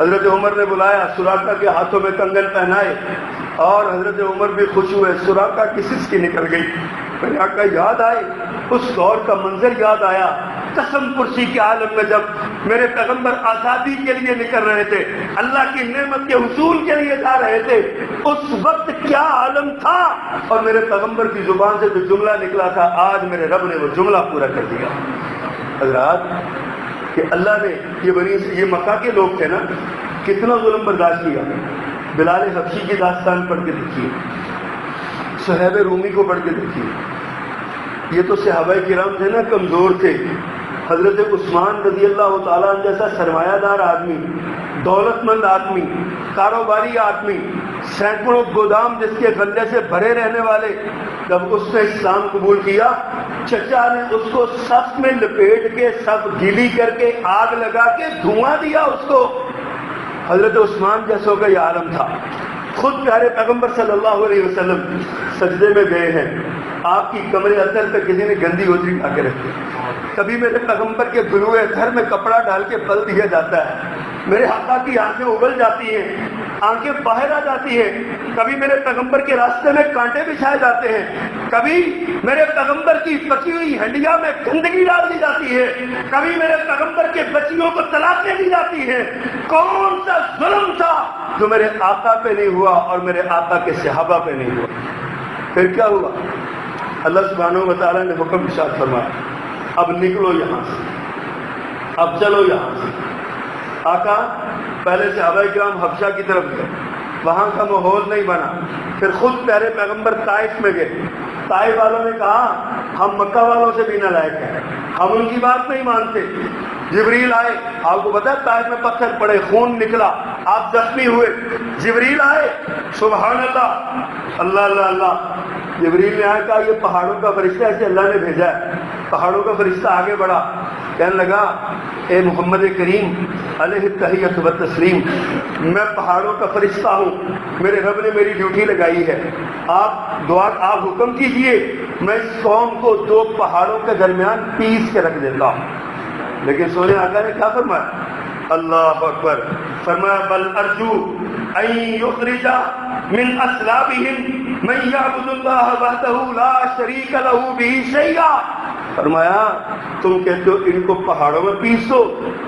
Speaker 1: حضرت عمر نے بلایا، سراقہ کے ہاتھوں میں کنگن پہنائے، اور حضرت عمر بھی خوش ہوئے، سراقہ کی سسکی نکل گئی۔ میرے آقا یاد آئے، اس دور کا منظر یاد آیا، قسم پرسی کے عالم میں جب میرے پیغمبر آزادی کے لیے نکل رہے تھے، اللہ کی نعمت کے حصول کے لیے جا رہے تھے، اس وقت کیا عالم تھا، اور میرے پیغمبر کی زبان سے جو جملہ نکلا تھا آج میرے رب نے وہ جملہ پورا کر دیا۔ حضرات کہ اللہ نے یہ مکہ کے لوگ تھے نا، کتنا ظلم برداشت کیا۔ بلال حبشی کی داستان پڑھ کے دیکھیے، صہیب رومی کو پڑھ کے دیکھیے، یہ تو صحابہ کرام تھے نا، کمزور تھے۔ حضرت عثمان رضی اللہ تعالیٰ عنہ جیسا سرمایہ دار آدمی، دولت مند آدمی، کاروباری آدمی، سینکڑوں گودام جس کے غلے سے بھرے رہنے والے، جب اس نے اسلام قبول کیا، چچا نے اس کو سب میں لپیٹ کے سب گیلی کر کے آگ لگا کے دھواں دیا اس کو۔ حضرت عثمان جیسوں کا یہ عالم تھا۔ خود پیارے پیغمبر صلی اللہ علیہ وسلم سجدے میں گئے ہیں، آپ کی کمر اثر پہ کسی نے گندی ہوجری لا کے رکھی، کبھی میرے پیغمبر کے گلوئے اثر میں کپڑا ڈال کے پل دیا جاتا ہے، میرے آقا کی آنکھیں اگل جاتی ہیں، آنکھیں باہر آ جاتی ہیں، کبھی میرے پیغمبر کے راستے میں کانٹے بچھائے جاتے ہیں، کبھی میرے پیغمبر کی پکی ہوئی ہنڈیا میں گندگی ڈال دی جاتی ہے، کبھی میرے پیغمبر کے بچیوں کو طلاق دے دی جاتی ہے۔ کون سا ظلم تھا جو میرے آقا پہ نہیں ہوا اور میرے آقا کے صحابہ پہ نہیں ہوا؟ پھر کیا ہوا؟ اللہ سبحانہ و تعالیٰ نے حکم ارشاد فرمایا، اب نکلو یہاں سے، اب چلو یہاں سے۔ آقا پہلے صحابہ کرام حبشہ کی طرف گئے، وہاں کا ماحول نہیں بنا، پھر خود پیارے پیغمبر طائف میں گئے، طائف والوں نے کہا ہم مکہ والوں سے بھی نالائق ہیں، ہم ان کی بات نہیں مانتے۔ جبریل آئے، آپ کو پتا ہے طائف میں پتھر پڑے، خون نکلا، آپ زخمی ہوئے، جبریل آئے، سبحان اللہ، اللہ اللہ اللہ، جبریل نے آیا کہا یہ پہاڑوں کا فرشتہ ہے، اسے اللہ نے بھیجا ہے۔ پہاڑوں کا فرشتہ آگے بڑھا، کہنے لگا اے محمد کریم علیہ التحیۃ و تسلیم، میں پہاڑوں کا فرشتہ ہوں، میرے رب نے میری ڈیوٹی لگائی ہے، آپ حکم کیجئے، میں اس قوم کو دو پہاڑوں کے درمیان پیس کے رکھ دیتا ہوں۔ لیکن سونے آقا نے کیا فرمایا؟ اللہ اکبر، فرمایا بل ارجو ان یخرج من اصلابہم من یعبد اللہ وحدہ لا شریک لہ بہ شیئا۔ فرمایا تم کہتے ہو ان کو پہاڑوں میں پیس دو،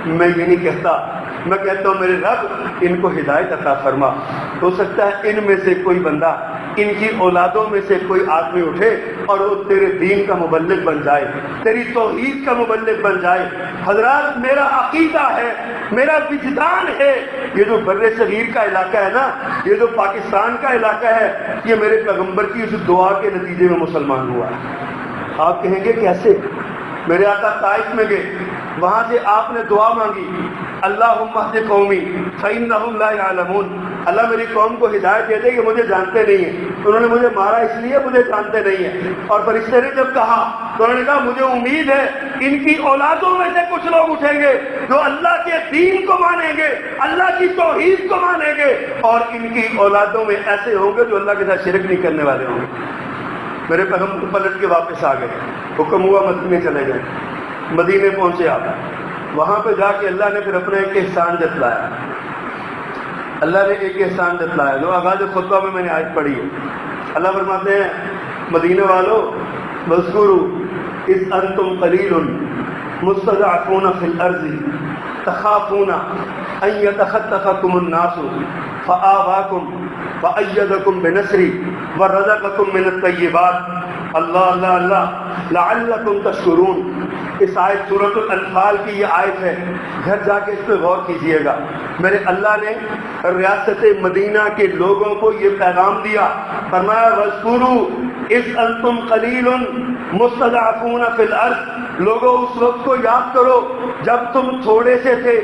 Speaker 1: میں یہ نہیں کہتا، میں کہتا ہوں میرے رب ان کو ہدایت عطا فرما۔ ہو سکتا ہے ان میں سے کوئی بندہ، ان کی اولادوں میں سے کوئی آدمی اٹھے اور وہ تیرے دین کا مبلغ بن جائے، تیری توحید کا مبلغ بن جائے۔ حضرات میرا عقیدہ ہے، میرا وجدان ہے، یہ جو بر صغیر کا علاقہ ہے نا، یہ جو پاکستان کا علاقہ ہے، یہ میرے پیغمبر کی اس دعا کے نتیجے میں مسلمان ہوا ہے۔ آپ کہیں گے کیسے؟ میرے آقا طائف میں گئے، وہاں سے آپ نے دعا مانگی، اللہم اہد قومی فإنہم لا یعلمون، اللہ میری قوم کو ہدایت دے دے کہ مجھے جانتے نہیں ہیں، انہوں نے مجھے مارا اس لیے مجھے جانتے نہیں ہیں۔ اور فرشتے نے جب کہا تو انہوں نے کہا مجھے امید ہے ان کی اولادوں میں سے کچھ لوگ اٹھیں گے جو اللہ کے دین کو مانیں گے، اللہ کی توحید کو مانیں گے، اور ان کی اولادوں میں ایسے ہوں گے جو اللہ کے ساتھ شرک نہیں کرنے والے ہوں گے۔ میرے پیغمبر پلٹ کے واپس آ گئے، حکم ہوا مدینے چلے گئے، مدینے پہنچے آپ، وہاں پہ جا کے اللہ نے پھر اپنا ایک احسان جتلایا، اللہ نے ایک احسان جتلایا جو آغاز خطبہ میں نے آیت پڑھی ہے۔ اللہ فرماتے ہیں مدینے والوں وَاذْكُرُوا إِذْ أَنْتُمْ قَلِيلٌ مُسْتَضْعَفُونَ فِي الْأَرْضِ تَخَافُونَ أَنْ يَتَخَطَّفَكُمُ النَّاسُ فَآوَاكُمْ وَأَيَّدَكُمْ بِنَصْرِهِ وَرَزَقَكُمْ مِنَ الطَّيِّبَاتِ اللہ اللہ اللہ لعلکم تشکرون۔ اس آیت سورۃ الانفال کی یہ آیت ہے، گھر جا کے اس پہ غور کیجئے گا۔ میرے اللہ نے ریاست مدینہ کے لوگوں کو یہ پیغام دیا، فرمایا وَاذْكُرُوا إِذْ أَنْتُمْ قَلِيلٌ مُسْتَضْعَفُونَ فِي الْأَرْضِ، لوگوں اس وقت کو یاد کرو جب تم تھوڑے سے تھے،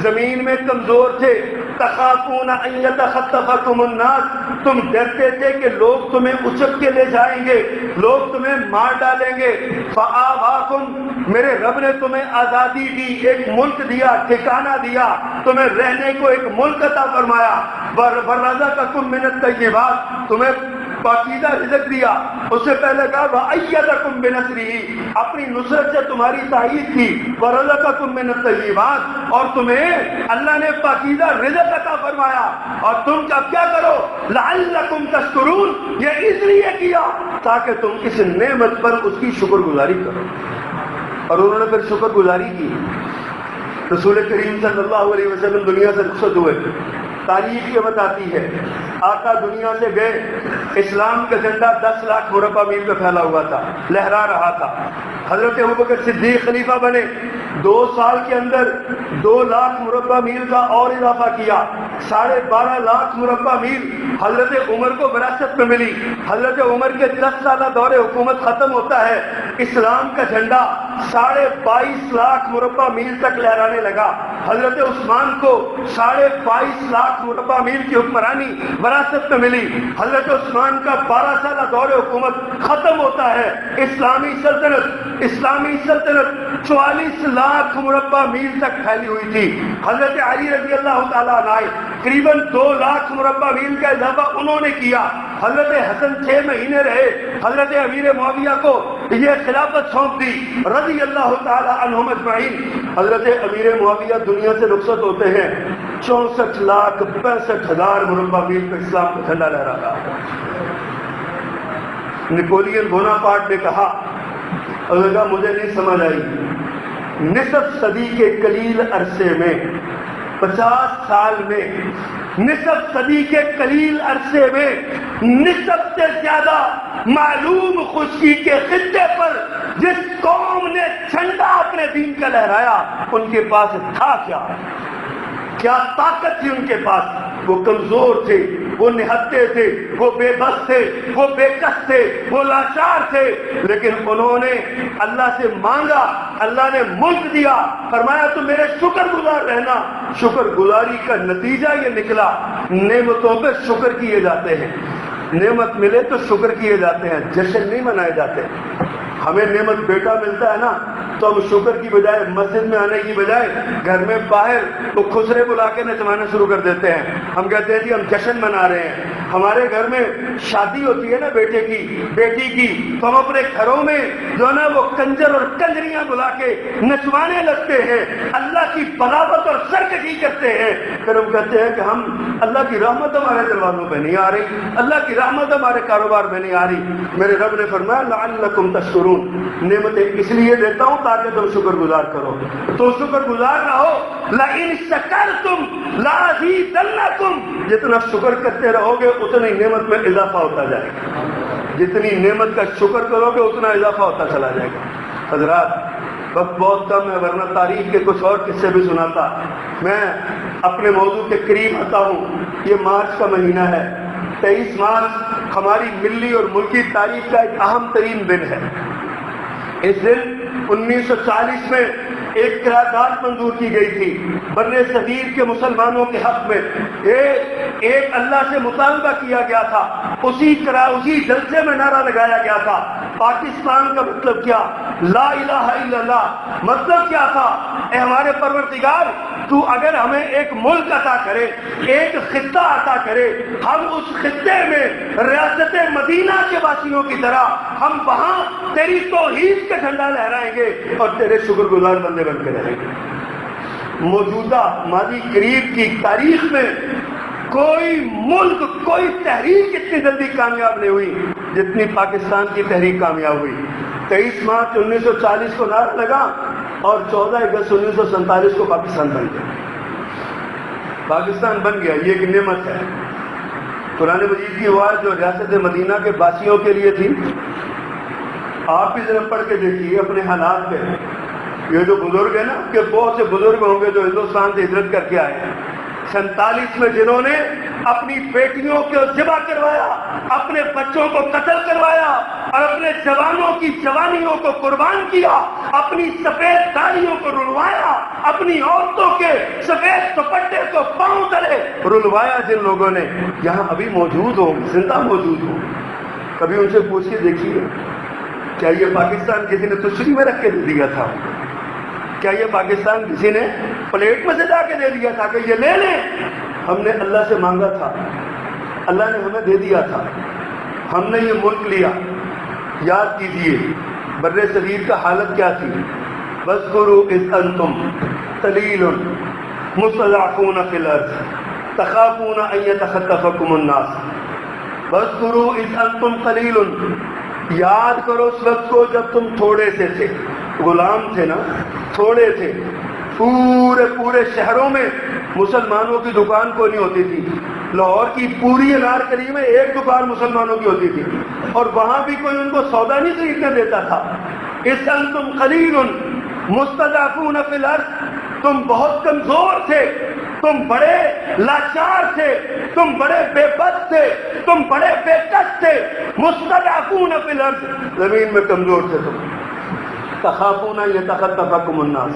Speaker 1: زمین میں کمزور تھے، تخافون ان یتخطفکم الناس، تم ڈرتے تھے کہ لوگ تمہیں اچک کے لے جائیں گے، لوگ تمہیں مار ڈالیں گے، فآواکم، میرے رب نے تمہیں آزادی دی، ایک ملک دیا، ٹھکانہ دیا، تمہیں رہنے کو ایک ملک عطا فرمایا، ورزقکم من الطیبات، تمہیں پاکیزہ رزق دیا۔ اس سے پہلے کہا وَأَيَّدَكُمْ بِنَصْرِهِ، اپنی نصرت سے تمہاری تائید کی، وَرَزَقَكُمْ مِنَ الطَّيِّبَاتِ، اور تمہیں اللہ نے پاکیزہ رزق عطا فرمایا، اور تم کیا کرو لَعَلَّكُمْ تَشْكُرُونَ، یہ اس لیے کیا تاکہ تم اس نعمت پر اس کی شکر گزاری کرو۔ اور انہوں نے پھر شکر گزاری کی۔ رسول کریم صلی اللہ علیہ وسلم دنیا سے رخصت ہوئے، تاریخ یہ بتاتی ہے آقا دنیا سے گئے، اسلام کا جھنڈا 10 لاکھ مربع میل پہ پھیلا ہوا تھا، لہرا رہا تھا۔ حضرت ابوبکر صدیق خلیفہ بنے، 2 سال کے اندر 2 لاکھ مربع میل کا اور اضافہ کیا، 12.5 لاکھ مربع میل حضرت عمر کو وراثت میں ملی۔ حضرت عمر کے 10 سالہ دور حکومت ختم ہوتا ہے، اسلام کا جھنڈا 22.5 لاکھ مربع میل تک لہرانے لگا. حضرت عثمان کو 22.5 لاکھ مربع میل کی حکمرانی وراثت میں ملی. حضرت عثمان کا 12 سالہ دور حکومت ختم ہوتا ہے. اسلامی سلطنت 44 لاکھ مربع میل تک پھیلی ہوئی تھی. حضرت علی رضی اللہ تعالیٰ عنہ قریباً 2 لاکھ مربع میل کا اضافہ انہوں نے کیا. حضرت حسن 6 مہینے رہے. حضرت امیر معاویہ کو یہ خلافت سونپ دی رضی اللہ تعالیٰ عنہم اجمعین. حضرت امیر معاویہ دنیا سے رخصت ہوتے ہیں. 64,65,000 مربع میل پہ اسلام کا جھنڈا لہرا رہا. نیپولین بوناپارٹ نے کہا مجھے نہیں سمجھ آئی، نصف صدی کے قلیل عرصے میں 50 سال میں نصف صدی کے قلیل عرصے میں نصف سے زیادہ معلوم خشکی کے خطے پر جس قوم نے جھنڈا اپنے دین کا لہرایا ان کے پاس تھا کیا طاقت تھی ان کے پاس؟ وہ کمزور تھے، وہ نہتے تھے، وہ بے بس تھے، وہ بے کس تھے، وہ لاچار تھے، لیکن انہوں نے اللہ سے مانگا، اللہ نے ملک دیا، فرمایا تو میرے شکر گزار رہنا. شکر گزاری کا نتیجہ یہ نکلا، نعمتوں پہ شکر کیے جاتے ہیں. نعمت ملے تو شکر کیے جاتے ہیں، جشن نہیں منائے جاتے. ہمیں نعمت بیٹا ملتا ہے نا تو ہم شکر کی بجائے مسجد میں آنے کی بجائے گھر میں باہر تو خسرے بلا کے نچوانا شروع کر دیتے ہیں. ہم کہتے ہیں جی ہم جشن منا رہے ہیں. ہمارے گھر میں شادی ہوتی ہے نا بیٹے کی بیٹی کی تو ہم اپنے گھروں میں جو ہے نا وہ کنجر اور کنجریاں بلا کے نچوانے لگتے ہیں، اللہ کی بلاوت اور سرکشی کرتے ہیں. پھر ہم کہتے ہیں کہ ہم اللہ کی رحمت ہمارے دروازوں پہ نہیں آ رہی، اللہ کی رحمت ہمارے کاروبار میں نہیں آ رہی. میرے رب نے فرمایا لعلکم تشکرون، نعمتیں اس لیے دیتا ہوں تاکہ تم شکر گزار کرو. تو شکر گزار رہو. لئن شکرتم لازیدنکم، جتنا شکر کرتے رہو گے اتنی نعمت میں اضافہ ہوتا جائے گا. جتنی نعمت کا شکر کرو گے اتنا اضافہ ہوتا چلا جائے گا. حضرات وقت بہت کم ہے ورنہ تاریخ کے کچھ اور قصے بھی سناتا. میں اپنے موضوع کے قریب آتا ہوں. یہ مارچ کا مہینہ ہے. 23 مارچ ہماری ملی اور ملکی تاریخ کا ایک اہم ترین دن ہے. اس دن 1940 میں ایک قرارداد منظور کی گئی تھی بر صغیر کے مسلمانوں کے حق میں. ایک اللہ سے مطالبہ کیا گیا تھا. اسی جلسے میں نعرہ لگایا گیا تھا پاکستان کا مطلب کیا، لا الہ الا اللہ. مطلب کیا تھا، اے ہمارے پروردگار تو اگر ہمیں ایک ملک عطا کرے، ایک خطہ عطا کرے، ہم اس خطے میں ریاست مدینہ کے واسیوں کی طرح ہم وہاں تیری توحید کا جھنڈا لہرائیں گے اور تیرے شکر گزار بندے بن کے رہیں گے. موجودہ ماضی قریب کی تاریخ میں کوئی ملک، کوئی تحریک اتنی جلدی کامیاب نہیں ہوئی جتنی پاکستان کی تحریک کامیاب ہوئی. 23 مارچ 1940 کو نعرہ لگا اور 14 اگست 1947 کو پاکستان بن گیا. پاکستان بن گیا، یہ ایک نعمت ہے. قرآن مجید کی وہ آیت جو ریاست مدینہ کے باسیوں کے لیے تھی، آپ بھی ذرا پڑھ کے دیکھیے اپنے حالات پہ. یہ جو بزرگ ہیں نا کہ بہت سے بزرگ ہوں گے جو ہندوستان سے ہجرت کر کے آئے ہیں. 47 میں جنہوں نے اپنی بیٹیوں کو ذبح کروایا، اپنے بچوں کو قتل کروایا اور اپنے جوانوں کی جوانیوں کو قربان کیا، اپنی سفید داڑھیوں کو رلوایا، اپنی عورتوں کے سفید دوپٹے کو پاؤں تلے رلوایا، جن لوگوں نے یہاں ابھی موجود ہوں، زندہ موجود ہوں. کبھی ان سے پوچھ کے دیکھیے کیا یہ پاکستان کسی نے تشریح میں رکھ کے دے دیا تھا؟ کیا یہ پاکستان کسی نے پلیٹ میں سجا کے دے دیا تھا کہ یہ لے لیں؟ ہم نے اللہ سے مانگا تھا، اللہ نے ہمیں دے دیا تھا. ہم نے یہ ملک لیا. یاد کیجئے بر صغیر کا حالت کیا تھی. واذکروا اذ انتم قلیل مستضعفون فی الارض تخافون ان یتخطفکم الناس. واذکروا اذ انتم قلیل، یاد کرو اس وقت کو جب تم تھوڑے سے تھے، غلام تھے نا، تھوڑے تھے. پورے شہروں میں مسلمانوں کی دکان کوئی نہیں ہوتی تھی. لاہور کی پوری انارکلی میں ایک دکان مسلمانوں کی ہوتی تھی اور وہاں بھی کوئی ان کو سودا نہیں خریدنے دیتا تھا. اس انتم قلیل مستضعفون فی الارض، تم بہت کمزور تھے، تم بڑے لاچار تھے، تم بڑے بے بس تھے، تم بڑے بے کس تھے. مستضعفون فی الارض، زمین میں کمزور تھے تم. تخافون یتخطفکم الناس،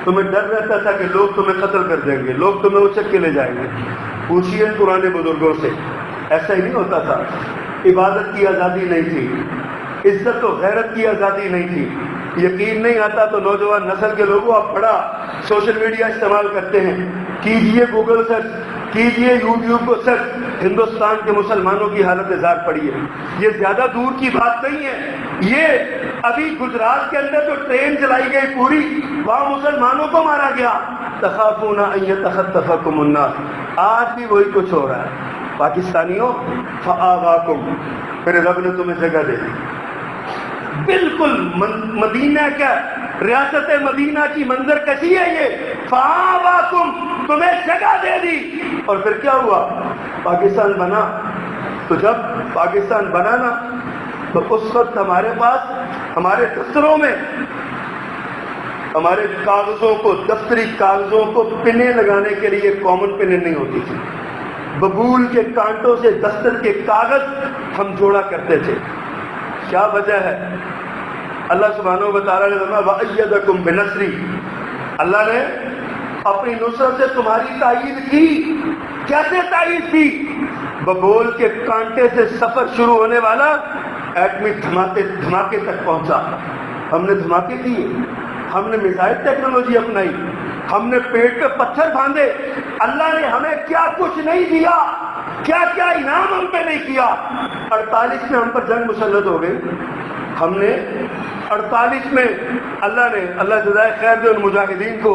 Speaker 1: تمہیں ڈر رہتا تھا کہ لوگ تمہیں قتل کر دیں گے، لوگ تمہیں اچک کے لے جائیں گے. پوچھیے پرانے بزرگوں سے، ایسا ہی نہیں ہوتا تھا. عبادت کی آزادی نہیں تھی، عزت و غیرت کی آزادی نہیں تھی. یقین نہیں آتا تو نوجوان نسل کے لوگوں آپ بڑا سوشل میڈیا استعمال کرتے ہیں، کیجئے گوگل سرچ، کیجئے یوٹیوب کو سرچ، ہندوستان کے مسلمانوں کی حالت زار پڑی ہے. یہ زیادہ دور کی بات نہیں ہے، یہ ابھی گجرات کے اندر جو ٹرین چلائی گئی پوری، وہاں مسلمانوں کو مارا گیا. تخافون ان یتخطفکم الناس، آج بھی وہی کچھ ہو رہا ہے. پاکستانیوں فآواکم، پھر رب نے تمہیں جگہ دے دی. بالکل مدینہ کا، ریاست مدینہ کی منظر کشی ہے یہ. فآواکم، تمہیں جگہ دے دی. اور پھر کیا ہوا؟ پاکستان بنا. تو جب پاکستان بنا نا، تو اس وقت ہمارے پاس، ہمارے دفتروں میں، ہمارے کاغذوں کو، دفتری کاغذوں کو پنیں لگانے کے لیے کامن پنیں نہیں ہوتی تھی. ببول کے کانٹوں سے دفتر کے کاغذ ہم جوڑا کرتے تھے. کیا وجہ ہے؟ اللہ سبحانہ و تعالیٰ نے فرمایا وَأَيَّدَكُمْ بِنَصْرِهِ، اللہ نے اپنی نصرت سے تمہاری تائید کی. کیسے تائید کی؟ ببول کے کانٹے سے سفر شروع ہونے والا ایٹمی دھماکے تک پہنچا. ہم نے دھماکے کیے، ہم نے میزائل ٹیکنالوجی اپنائی، ہم نے پیٹ پہ پتھر باندھے. اللہ نے ہمیں کیا کچھ نہیں دیا، کیا کیا انعام ہم پہ نہیں کیا. 48 میں ہم پر جنگ مسلط ہو گئی. ہم نے 48 میں اللہ جزائے خیر دے ان مجاہدین کو،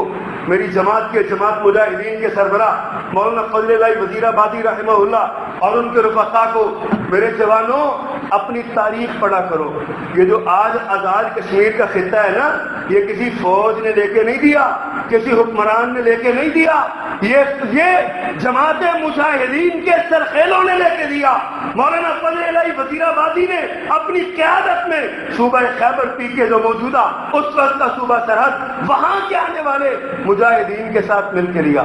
Speaker 1: میری جماعت مجاہدین کے سربراہ مولانا فضل اللہ وزیر آبادی رحمہ اللہ اور ان کے رفقا کو، میرے جوانوں اپنی تاریخ پڑھا کرو. یہ جو آج آزاد کشمیر کا خطہ ہے نا، یہ کسی فوج نے لے کے نہیں دیا، کسی حکمران نے لے کے نہیں دیا، یہ جماعت مجاہدین کے سرخیلوں نے لے کے دیا. مولانا فضل اللہ وزیر آبادی نے اپنی قیادت میں صوبہ خیبر پی کے جو موجودہ اس وقت کا صوبہ سرحد، وہاں کے آنے والے مجاہدین کے ساتھ مل کے لیا.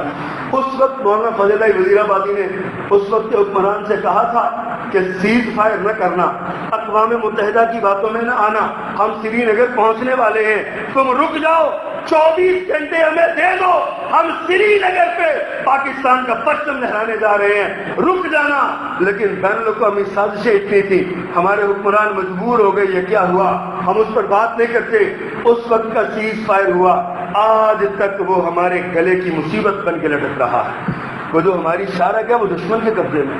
Speaker 1: اس وقت مولانا فضل اللہ وزیر آبادی نے اس وقت کے حکمران سے کہا تھا کہ سیز فائر نہ کرنا، اقوام متحدہ کی باتوں میں نہ آنا، ہم سری نگر پہنچنے والے ہیں، تم رک جاؤ، 24 گھنٹے ہمیں دے دو، ہم سری نگر پہ پاکستان کا پرچم لہرانے جا رہے ہیں، رک جانا. لیکن بین الاقوامی سازشیں اتنی تھی، ہمارے حکمران مجبور ہو گئے. یہ کیا ہوا؟ ہم اس پر بات نہیں کرتے. اس وقت کا سیز فائر ہوا، آج تک وہ ہمارے گلے کی مصیبت بن کے لٹک رہا ہے. وہ جو ہماری شارک ہے وہ دشمن کے قبضے میں،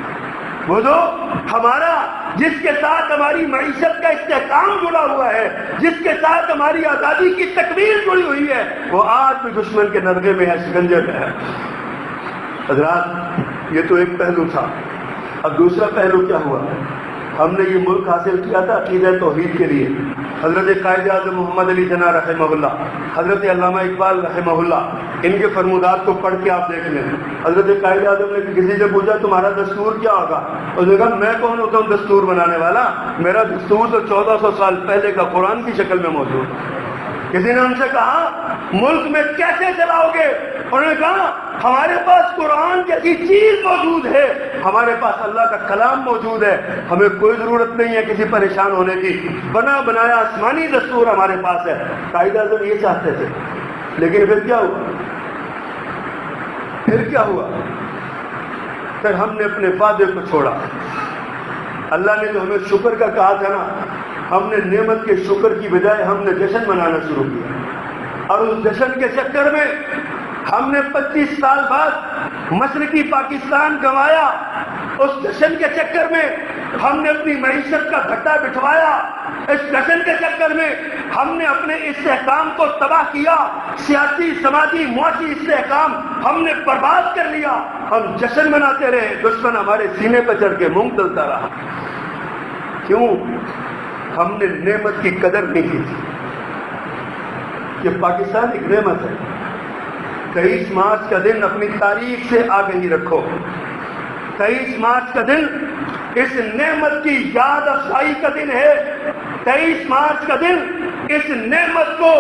Speaker 1: وہ جو ہمارا، جس کے ساتھ ہماری معیشت کا استحکام جڑا ہوا ہے، جس کے ساتھ ہماری آزادی کی تکمیل جڑی ہوئی ہے، وہ آج بھی دشمن کے نرغے میں ہے، شکنجے میں ہے. حضرات، یہ تو ایک پہلو تھا. اب دوسرا پہلو کیا ہوا؟ ہم نے یہ ملک حاصل کیا تھا عقیدہ توحید کے لیے. حضرت قائد اعظم محمد علی جناح رحمہ اللہ، حضرت علامہ اقبال رحمہ اللہ، ان کے فرمودات کو پڑھ کے آپ دیکھ لیں. حضرت قائد اعظم نے کسی سے پوچھا تمہارا دستور کیا ہوگا؟ اس نے کہا میں کون ہوتا ہوں دستور بنانے والا، میرا دستور تو 1400 سال پہلے کا قرآن کی شکل میں موجود. کسی نے ان سے کہا ملک میں کیسے چلاؤ گے؟ انہوں نے کہا ہمارے پاس قرآن جیسی چیز موجود ہے، ہمارے پاس اللہ کا کلام موجود ہے، ہمیں کوئی ضرورت نہیں ہے کسی پریشان ہونے کی، بنا بنایا آسمانی دستور ہمارے پاس ہے. قائد اعظم یہ چاہتے تھے. لیکن پھر کیا ہوا؟ پھر ہم نے اپنے وعدے کو چھوڑا. اللہ نے جو ہمیں شکر کا کہا تھا نا، ہم نے نعمت کے شکر کی بجائے ہم نے جشن منانا شروع کیا. اور اس جشن کے چکر میں ہم نے 25 سال بعد مشرقی پاکستان گنوایا. اس جشن کے چکر میں ہم نے اپنی معیشت کا گھٹا بٹھوایا. اس جشن کے چکر میں ہم نے اپنے استحکام کو تباہ کیا. سیاسی، سماجی، معاشی استحکام ہم نے برباد کر لیا. ہم جشن مناتے رہے، دشمن ہمارے سینے پہ چڑھ کے مونگ تلتا رہا. کیوں؟ ہم نے نعمت کی قدر نہیں کی تھی. یہ پاکستان ایک نعمت ہے. 23 مارچ کا دن اپنی تاریخ سے آگہی رکھو. 23 مارچ کا دن اس نعمت کی یاد افزائی کا دن ہے. 23 مارچ کا دن اس نعمت کو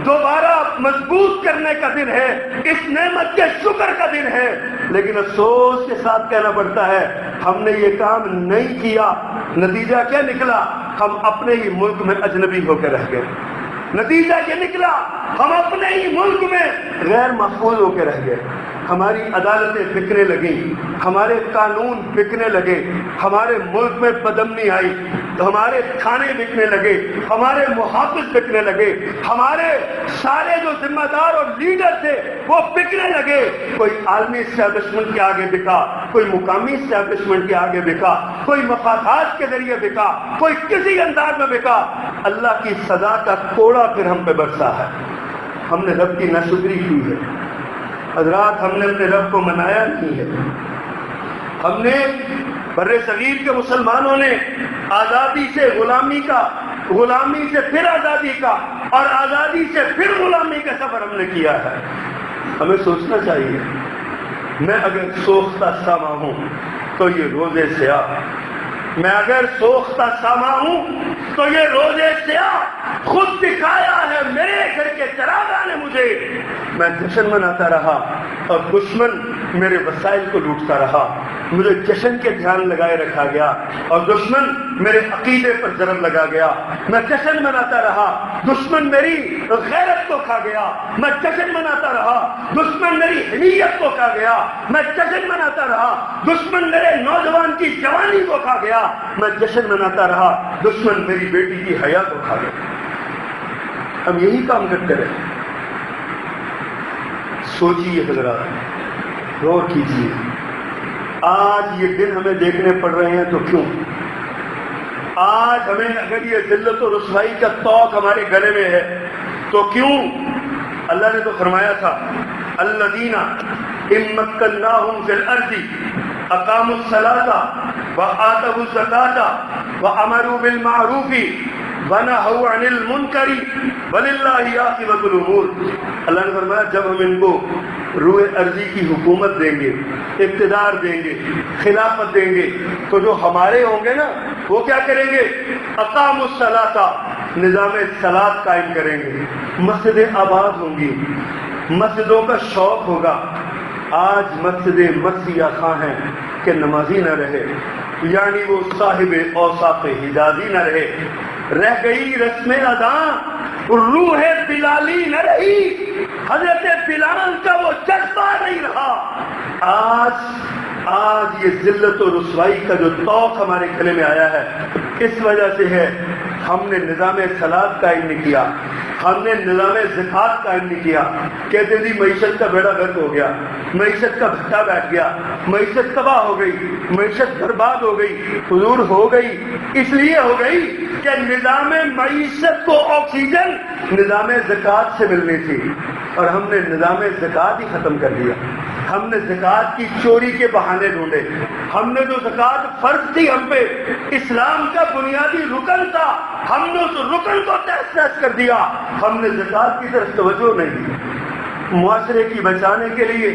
Speaker 1: دوبارہ مضبوط کرنے کا دن ہے، اس نعمت کے شکر کا دن ہے. لیکن افسوس کے ساتھ کہنا پڑتا ہے ہم نے یہ کام نہیں کیا. نتیجہ کیا نکلا؟ ہم اپنے ہی ملک میں اجنبی ہو کے رہ گئے. نتیجہ یہ نکلا ہم اپنے ہی ملک میں غیر محفوظ ہو کے رہ گئے. ہماری عدالتیں بکنے لگیں، ہمارے قانون بکنے لگے، ہمارے ملک میں بدامنی آئی، ہمارے تھانے بکنے لگے، ہمارے محافظ بکنے لگے، ہمارے سارے جو ذمہ دار اور لیڈر تھے وہ بکنے لگے. کوئی عالمی اسٹیبلشمنٹ کے آگے بکا، کوئی مقامی اسٹیبلشمنٹ کے آگے بکا، کوئی مفادات کے ذریعے بکا، کوئی کسی انداز میں بکا. اللہ کی سزا کا کوڑا پھر ہم پہ برسا ہے. ہم نے رب کی ناشکری کی ہے حضرات، ہم نے اپنے رب کو منایا نہیں ہے. ہم نے بر صغیر کے مسلمانوں نے آزادی سے غلامی کا، غلامی سے پھر آزادی کا، اور آزادی سے پھر غلامی کا سفر ہم نے کیا ہے. ہمیں سوچنا چاہیے میں اگر سوختہ ساما ہوں تو یہ روزے سیاہ، میں اگر سوختہ ساما ہوں تو یہ روزے سیاہ خود دکھایا ہے میرے گھر کے چراغاں نے مجھے. میں جشن مناتا رہا اور دشمن میرے وسائل کو لوٹتا رہا. مجھے جشن کے دھیان لگائے رکھا گیا اور دشمن میرے عقیدے پر ضرب لگا گیا. میں جشن مناتا رہا، دشمن میری غیرت کو کھا گیا. میں جشن مناتا رہا، دشمن میری حمیت کو کھا گیا. میں جشن مناتا رہا، دشمن میرے نوجوان کی جوانی کو کھا گیا. میں جشن مناتا رہا، دشمن میری بیٹی کی حیا کو کھا گیا. ہم یہی کام کرتے رہے. سوچیے حضرات، غور کیجیے. آج یہ دن ہمیں دیکھنے پڑ رہے ہیں تو کیوں؟ آج ہمیں اگر یہ ذلت و رسوائی کا طوق ہمارے گلے میں ہے تو کیوں؟ اللہ نے تو فرمایا تھا الذین ان مکناہم فی الارض اقاموا الصلاۃ وآتوا الزکاۃ وامروا بالمعروف ونہوا عن المنکر وللہ عاقبۃ الامور. اللہ نے فرمایا جب ہم ان کو روئے ارضی کی حکومت دیں گے، اقتدار دیں گے، خلافت دیں گے، تو جو ہمارے ہوں گے نا وہ کیا کریں گے؟ اقاموا الصلاۃ، نظام صلاۃ قائم کریں گے، مسجدیں آباد ہوں گی، مسجدوں کا شوق ہوگا. آج مسجدیں مسیح خاں ہیں کہ نمازی نہ رہے، یعنی وہ صاحب اوصاف حجازی نہ رہے. رہ گئی رسم ادا، روح بلالی نہ رہی، حضرت بلال کا وہ جذبہ نہیں رہا. آج یہ ذلت و رسوائی کا جو طوق ہمارے گلے میں آیا ہے اس وجہ سے ہے ہم نے نظام صلاۃ قائم نہیں کیا، ہم نے نظام زکوٰۃ قائم نہیں کیا. کہتے جی معیشت کا بیڑا غرق ہو گیا، معیشت کا بھٹا بیٹھ گیا، معیشت تباہ ہو گئی، معیشت برباد ہو گئی. حضور ہو گئی اس لیے ہو گئی کہ نظام معیشت کو آکسیجن نظام زکوٰۃ سے ملنی تھی اور ہم نے نظام زکوٰۃ ہی ختم کر دیا. ہم نے زکوٰۃ کی چوری کے بہانے ڈھونڈے. ہم نے جو زکوٰۃ فرض تھی ہم پہ، اسلام کا بنیادی رکن تھا، ہم نے اس رکن کو تہس نہس کر دیا. ہم نے زکوٰۃ کی طرف توجہ نہیں دی. معاشرے کی بچانے کے لیے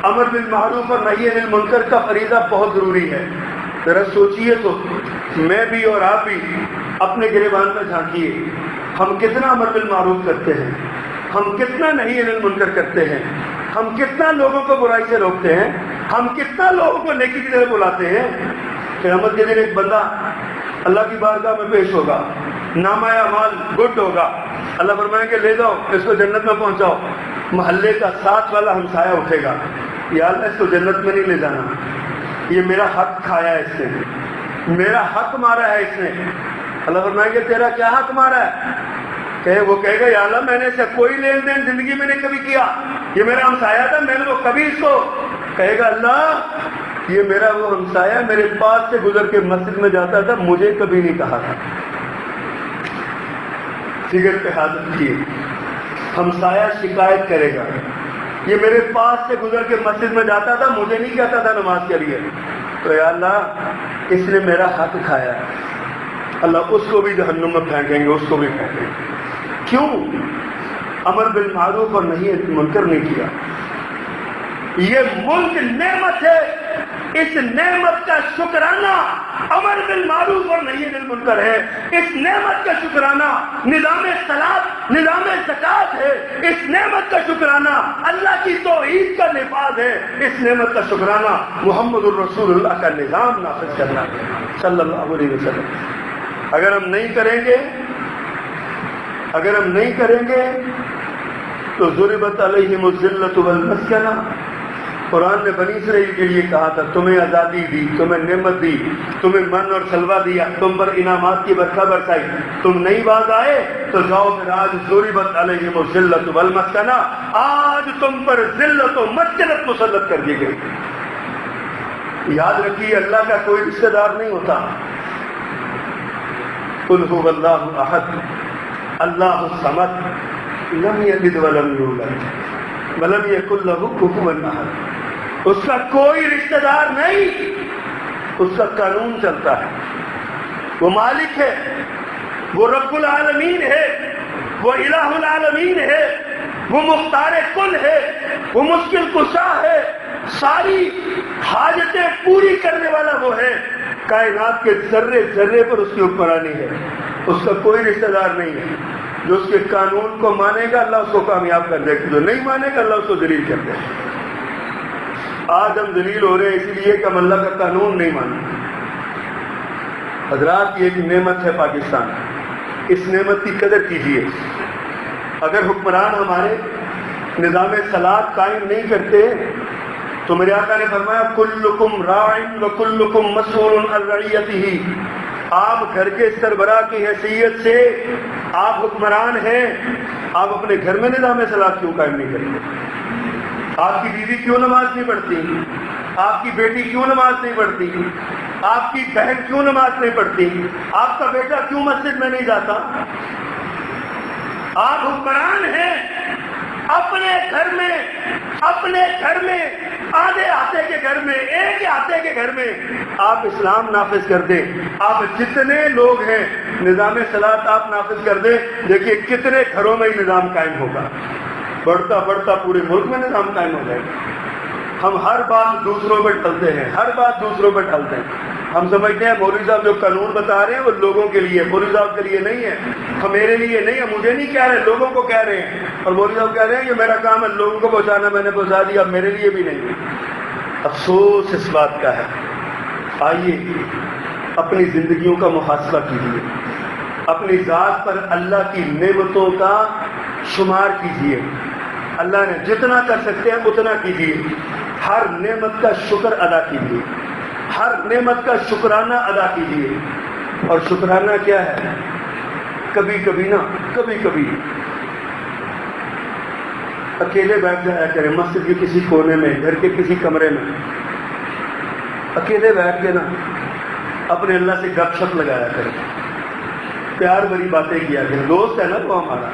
Speaker 1: امر بالمعروف اور نہی عن المنکر کا فریضہ بہت ضروری ہے. ذرا سوچئے تو، میں بھی اور آپ بھی اپنے گریبان پر جھانکیے. ہم کتنا امر بالمعروف کرتے ہیں، ہم کتنا نہی عن المنکر کرتے ہیں، ہم کتنا لوگوں کو برائی سے روکتے ہیں، ہم کتنا لوگوں کو نیکی کی طرف بلاتے ہیں. قیامت کے دن ایک بندہ اللہ کی بارگاہ میں پیش ہوگا، نامہ اعمال گڈ ہوگا. اللہ فرمائیں گے لے جاؤ اس کو جنت میں پہنچاؤ. محلے کا ساتھ والا ہمسایہ اٹھے گا، یا اللہ اس کو جنت میں نہیں لے جانا، یہ میرا حق کھایا ہے اس نے، میرا حق مارا ہے اس نے. اللہ فرمائیں گے تیرا کیا حق مارا ہے؟ وہ کہے گا یا اللہ میں نے اسے کوئی لین دین زندگی میں نہیں کبھی کیا، یہ میرا ہمسایہ تھا، میں نے وہ کبھی اس کو. کہے گا اللہ یہ میرا وہ ہمسایہ میرے پاس سے گزر کے مسجد میں جاتا تھا، مجھے کبھی نہیں کہا تھا. فگر پہ حاضر کیے، ہمسایہ شکایت کرے گا یہ میرے پاس سے گزر کے مسجد میں جاتا تھا، مجھے نہیں کہتا تھا نماز کے لیے. تو یا اللہ اس نے میرا حق کھایا. اللہ اس کو بھی جہنم میں پھینکیں گے، اس کو بھی پھینکیں گے. کیوں؟ امر بالمعروف اور نہی عن المنکر نہیں کیا. یہ ملک نعمت ہے، اس نعمت کا شکرانہ امر بالمعروف اور نہی عن المنکر ہے. اس نعمت کا شکرانہ نظام صلاۃ، نظام زکوٰۃ ہے. اس نعمت کا شکرانہ اللہ کی توحید کا نفاذ ہے. اس نعمت کا شکرانہ محمد الرسول اللہ کا نظام نافذ کرنا ہے صلی اللہ علیہ وسلم. اگر ہم نہیں کریں گے اگر ہم نہیں کریں گے تو ضربت علیہم الذلۃ والمسکنہ. قرآن نے بنی اسرائیل کے لیے کہا تھا تمہیں آزادی دی، تمہیں نعمت دی، تمہیں من اور سلوہ دیا، تم پر انعامات کی برکھا برسائی، تم نہیں باز آئے تو جاؤ پھر آج ضربت علیہم الذلۃ والمسکنہ، آج تم پر ذلت و مسکنت مسلط کر دی گئی. یاد رکھیے اللہ کا کوئی رشتہ دار نہیں ہوتا. قل هو اللہ احد اللہ الصمد لم یلد ولم یولد ولم یکن لہ کفوا احد. اس کا کوئی رشتہ دار نہیں، اس کا قانون چلتا ہے. وہ مالک ہے، وہ رب العالمین ہے، وہ الہ العالمین ہے، وہ مختار کل ہے، وہ مشکل کشا ہے، ساری حاجتیں پوری کرنے والا وہ ہے. کائنات کے ذرے ذرے پر اس کی حکمرانی ہے. اس کا کوئی رشتہ دار نہیں ہے. جو اس کے قانون کو مانے گا اللہ اس کو کامیاب کر دے گا، جو نہیں مانے گا اللہ اس کو ذلیل کر دے گا. آج ہم ذلیل ہو رہے ہیں اسی لیے کہ ہم اللہ کا قانون نہیں مانتے. حضرات یہ ایک نعمت ہے پاکستان، اس نعمت کی قدر کیجیے. اگر حکمران ہمارے نظام صلاح قائم نہیں کرتے تو میرے آقا نے فرمایا کلکم راع وکلکم مسئول عن رعیتہ. آپ گھر کے سربراہ کی حیثیت سے آپ حکمران ہیں، آپ اپنے گھر میں نظام صلاح کیوں قائم نہیں کرتے؟ آپ کی بیوی کیوں نماز نہیں پڑھتی؟ آپ کی بیٹی کیوں نماز نہیں پڑھتی؟ آپ کی بہن کیوں نماز نہیں پڑھتی؟ آپ کا بیٹا کیوں مسجد میں نہیں جاتا؟ آپ حکمران ہیں، اپنے گھر میں آدھے آتے کے گھر میں، ایک آتے کے گھر میں آپ اسلام نافذ کر دیں. آپ جتنے لوگ ہیں نظام صلاح آپ نافذ کر دیں، دیکھیے کتنے گھروں میں ہی نظام قائم ہوگا. بڑھتا بڑھتا پورے ملک میں نظام قائم ہو جائے گا. ہم ہر بات دوسروں پہ ڈالتے ہیں، ہر بات دوسروں پہ ڈالتے ہیں. ہم سمجھتے ہیں مولوی صاحب جو قانون بتا رہے ہیں وہ لوگوں کے لیے، مولوی صاحب کے لیے نہیں ہے، میرے لیے نہیں ہے، مجھے نہیں کہہ رہے، لوگوں کو کہہ رہے ہیں. اور مولوی صاحب کہہ رہے ہیں کہ میرا کام ہے لوگوں کو پہنچانا، میں نے پہنچا دیا، اب میرے لیے بھی نہیں ہے. افسوس اس بات کا ہے. آئیے اپنی زندگیوں کا محاسبہ کیجیے، اپنی ذات پر اللہ کی نعمتوں کا شمار کیجیے. اللہ نے جتنا کر سکتے ہیں اتنا کیجیے. ہر نعمت کا شکر ادا کیجیے، ہر نعمت کا شکرانہ ادا کیجیے. اور شکرانہ کیا ہے؟ کبھی کبھی اکیلے بیٹھ جایا کریں مسجد کے کسی کونے میں، گھر کے کسی کمرے میں، اکیلے بیٹھ کے نا اپنے اللہ سے گپ شپ لگایا کریں، پیار بھری باتیں کیا کریں. دوست ہے نا وہ ہمارا،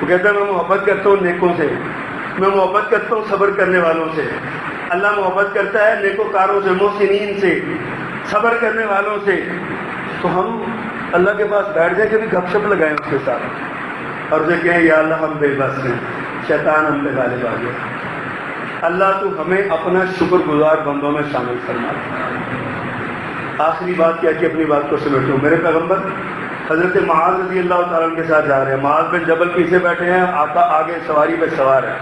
Speaker 1: وہ کہتا ہے میں محبت کرتا ہوں نیکوں سے، میں محبت کرتا ہوں صبر کرنے والوں سے. اللہ محبت کرتا ہے نیکوکاروں سے، محسنین سے، صبر کرنے والوں سے. تو ہم اللہ کے پاس بیٹھ جائیں، کبھی گپ شپ لگائیں اس کے ساتھ اور اسے کہیں یا اللہ ہم بے بس ہیں، شیطان ہم پہ غالب آ گیا. اللہ تو ہمیں اپنا شکر گزار بندوں میں شامل فرما. آخری بات کیا کہ اپنی بات کو سمیٹوں. میرے پیغمبر حضرت معاذ رضی اللہ تعالیٰ عنہ کے ساتھ جا رہے ہیں. معاذ بن جبل پیچھے بیٹھے ہیں، آقا آگے سواری پہ سوار ہے.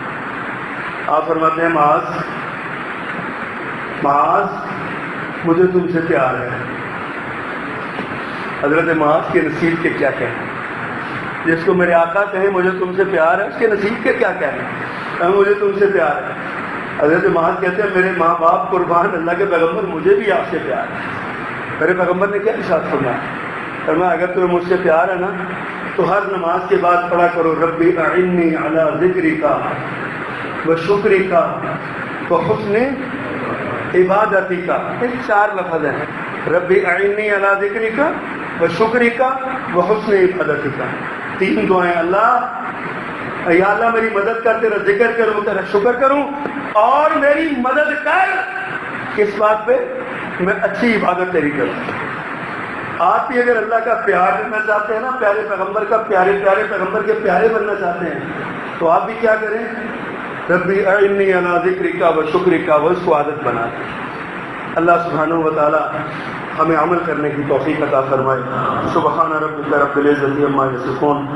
Speaker 1: آپ فرماتے ہیں معاذ مجھے تم سے پیار ہے. حضرت معاذ کے نصیب کے کیا کہنے، جس کو میرے آقا کہیں مجھے تم سے پیار ہے اس کے نصیب کے کیا کہنے، مجھے تم سے پیار ہے. حضرت معاذ کہتے ہیں میرے ماں باپ قربان، اللہ کے پیغمبر مجھے بھی آپ سے پیار ہے. میرے پیغمبر نے کیا ارشاد فرمایا؟ فرمایا اگر تمہیں مجھ سے پیار ہے نا تو ہر نماز کے بعد پڑھا کرو ربی اعنی علی ذکرک و شکرک و حسن عبادتک. یہ 4 لفظ ہیں، ربی اعنی علی ذکرک و شکرک و حسن عبادتک. 3 دعائیں. اللہ یا اللہ میری مدد کر، تیرا ذکر کروں، تیرا شکر کروں، اور میری مدد کر کس بات پہ؟ میں اچھی عبادت تیری کروں. آپ بھی اگر اللہ کا پیار کرنا چاہتے ہیں نا، پیارے پیغمبر کا پیارے پیغمبر کے پیارے بننا چاہتے ہیں، تو آپ بھی کیا کریں؟ ربی اعنی علی ذکرک و شکرک و، اس کو عادت بنا دیں. اللہ سبحانہ و تعالی ہمیں عمل کرنے کی توفیق عطا فرمائے. سبحان ربک رب العزت عما یصفون.